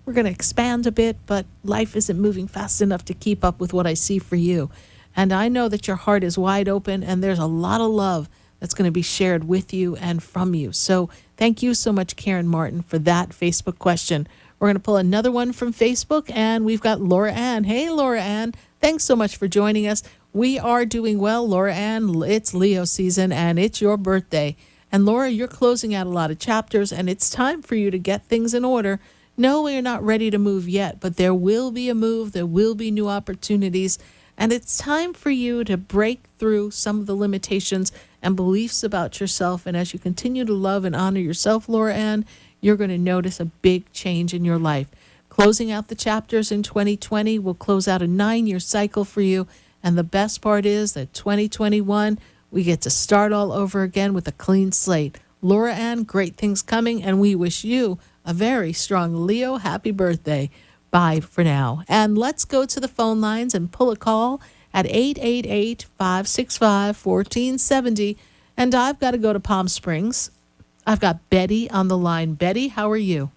we're going to expand a bit, but life isn't moving fast enough to keep up with what I see for you. And I know that your heart is wide open, and there's a lot of love that's going to be shared with you and from you. So thank you so much, Karen Martin, for that Facebook question. We're going to pull another one from Facebook, and we've got Laura Ann. Hey, Laura Ann. Thanks so much for joining us. We are doing well, Laura Ann. It's Leo season, and it's your birthday. And Laura, you're closing out a lot of chapters, and it's time for you to get things in order. No, we're not ready to move yet, but there will be a move. There will be new opportunities. And it's time for you to break through some of the limitations and beliefs about yourself. And as you continue to love and honor yourself, Laura Ann, you're going to notice a big change in your life. Closing out the chapters in 2020 will close out a 9-year cycle for you. And the best part is that 2021, we get to start all over again with a clean slate. Laura Ann, great things coming, and we wish you a very strong Leo happy birthday. Bye for now. And let's go to the phone lines and pull a call at 888-565-1470. And I've got to go to Palm Springs. I've got Betty on the line. Betty, how are you?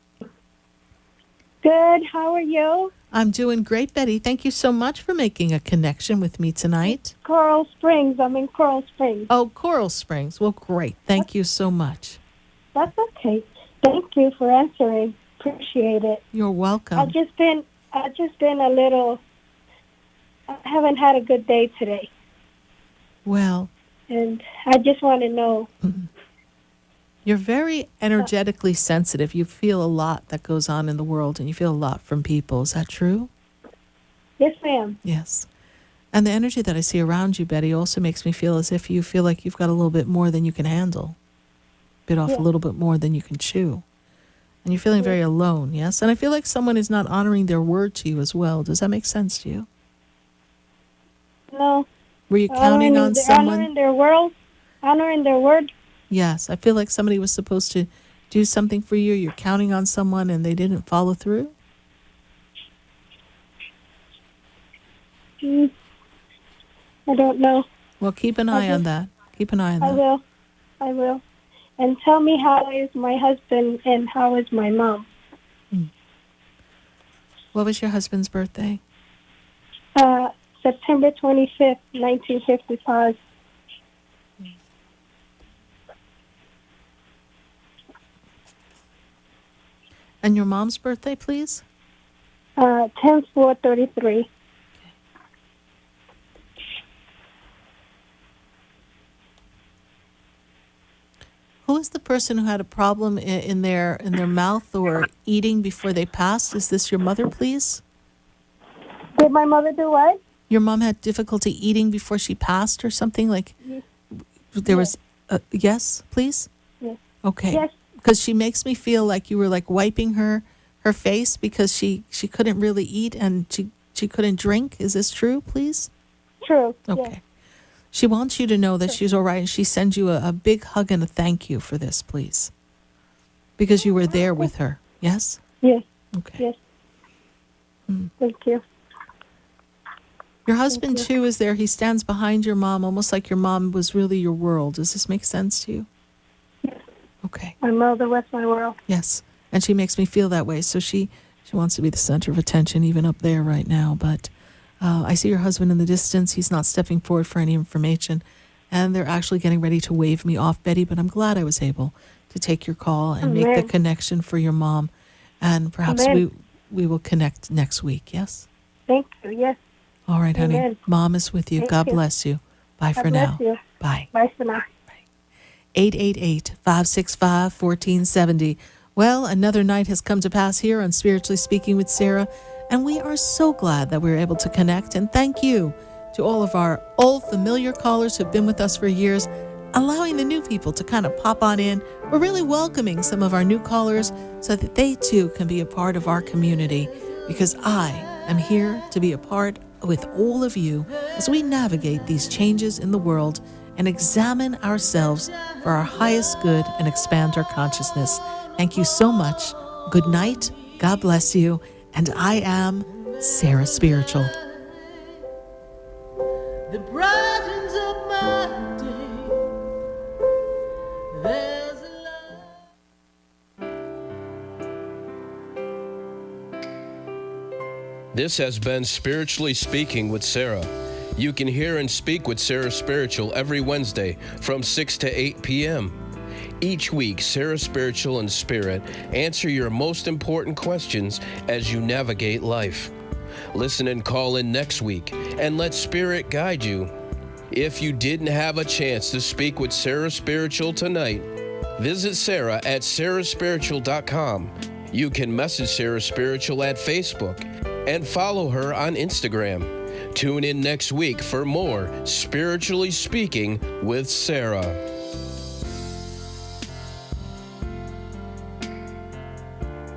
Good. How are you? I'm doing great, Betty. Thank you so much for making a connection with me tonight. Coral Springs. I'm in Coral Springs. Oh, Coral Springs. Well, great. Thank you so much. That's okay. Thank you for answering. Appreciate it. You're welcome. I've just been a little. I haven't had a good day today. Well. And I just want to know. You're very energetically sensitive. You feel a lot that goes on in the world, and you feel a lot from people. Is that true? Yes, ma'am. Yes. And the energy that I see around you, Betty, also makes me feel as if you feel like you've got a little bit more than you can handle. Bit off a little bit more than you can chew. And you're feeling very alone, yes? And I feel like someone is not honoring their word to you as well. Does that make sense to you? No. Were you counting on someone? Honoring their word? Yes. I feel like somebody was supposed to do something for you. You're counting on someone and they didn't follow through? I don't know. Well, keep an eye on that. Keep an eye on that. I will. And tell me, how is my husband and how is my mom? What was your husband's birthday? September 25th, 1955. And your mom's birthday, please? 10/4/33. Who is the person who had a problem in their mouth or eating before they passed? Is this your mother, please? Did my mother do what? Your mom had difficulty eating before she passed or something? Like there was... yes, please? Yes. Okay. Yes. Because she makes me feel like you were like wiping her face because she couldn't really eat and she couldn't drink. Is this true, please? True. Okay. Yes. She wants you to know that she's all right, and she sends you a big hug and a thank you for this, please. Because you were there with her. Yes? Yes. Okay. Yes. Thank you. Your husband, too, is there. He stands behind your mom, almost like your mom was really your world. Does this make sense to you? Yes. Okay. My mother was my world. Yes. And she makes me feel that way. So she wants to be the center of attention, even up there right now. But I see your husband in the distance. He's not stepping forward for any information. And they're actually getting ready to wave me off, Betty. But I'm glad I was able to take your call and make the connection for your mom. And perhaps we will connect next week, yes? Thank you, yes. All right, honey. Amen. Mom is with you. Thank God you. bless you. Bye God for now. bless you. Bye. Bye for now. 888-565-1470. Well, another night has come to pass here on Spiritually Speaking with Sarah, and we are so glad that we were able to connect. And thank you to all of our old familiar callers who've been with us for years, allowing the new people to kind of pop on in. We're really welcoming some of our new callers so that they too can be a part of our community, because I am here to be a part with all of you as we navigate these changes in the world and examine ourselves for our highest good and expand our consciousness. Thank you so much. Good night. God bless you. And I am Sarah Spiritual. The brightens up my day. There's a This has been Spiritually Speaking with Sarah. You can hear and speak with Sarah Spiritual every Wednesday from 6 to 8 p.m. Each week, Sarah Spiritual and Spirit answer your most important questions as you navigate life. Listen and call in next week and let Spirit guide you. If you didn't have a chance to speak with Sarah Spiritual tonight, visit Sarah at SarahSpiritual.com. You can message Sarah Spiritual at Facebook and follow her on Instagram. Tune in next week for more Spiritually Speaking with Sarah.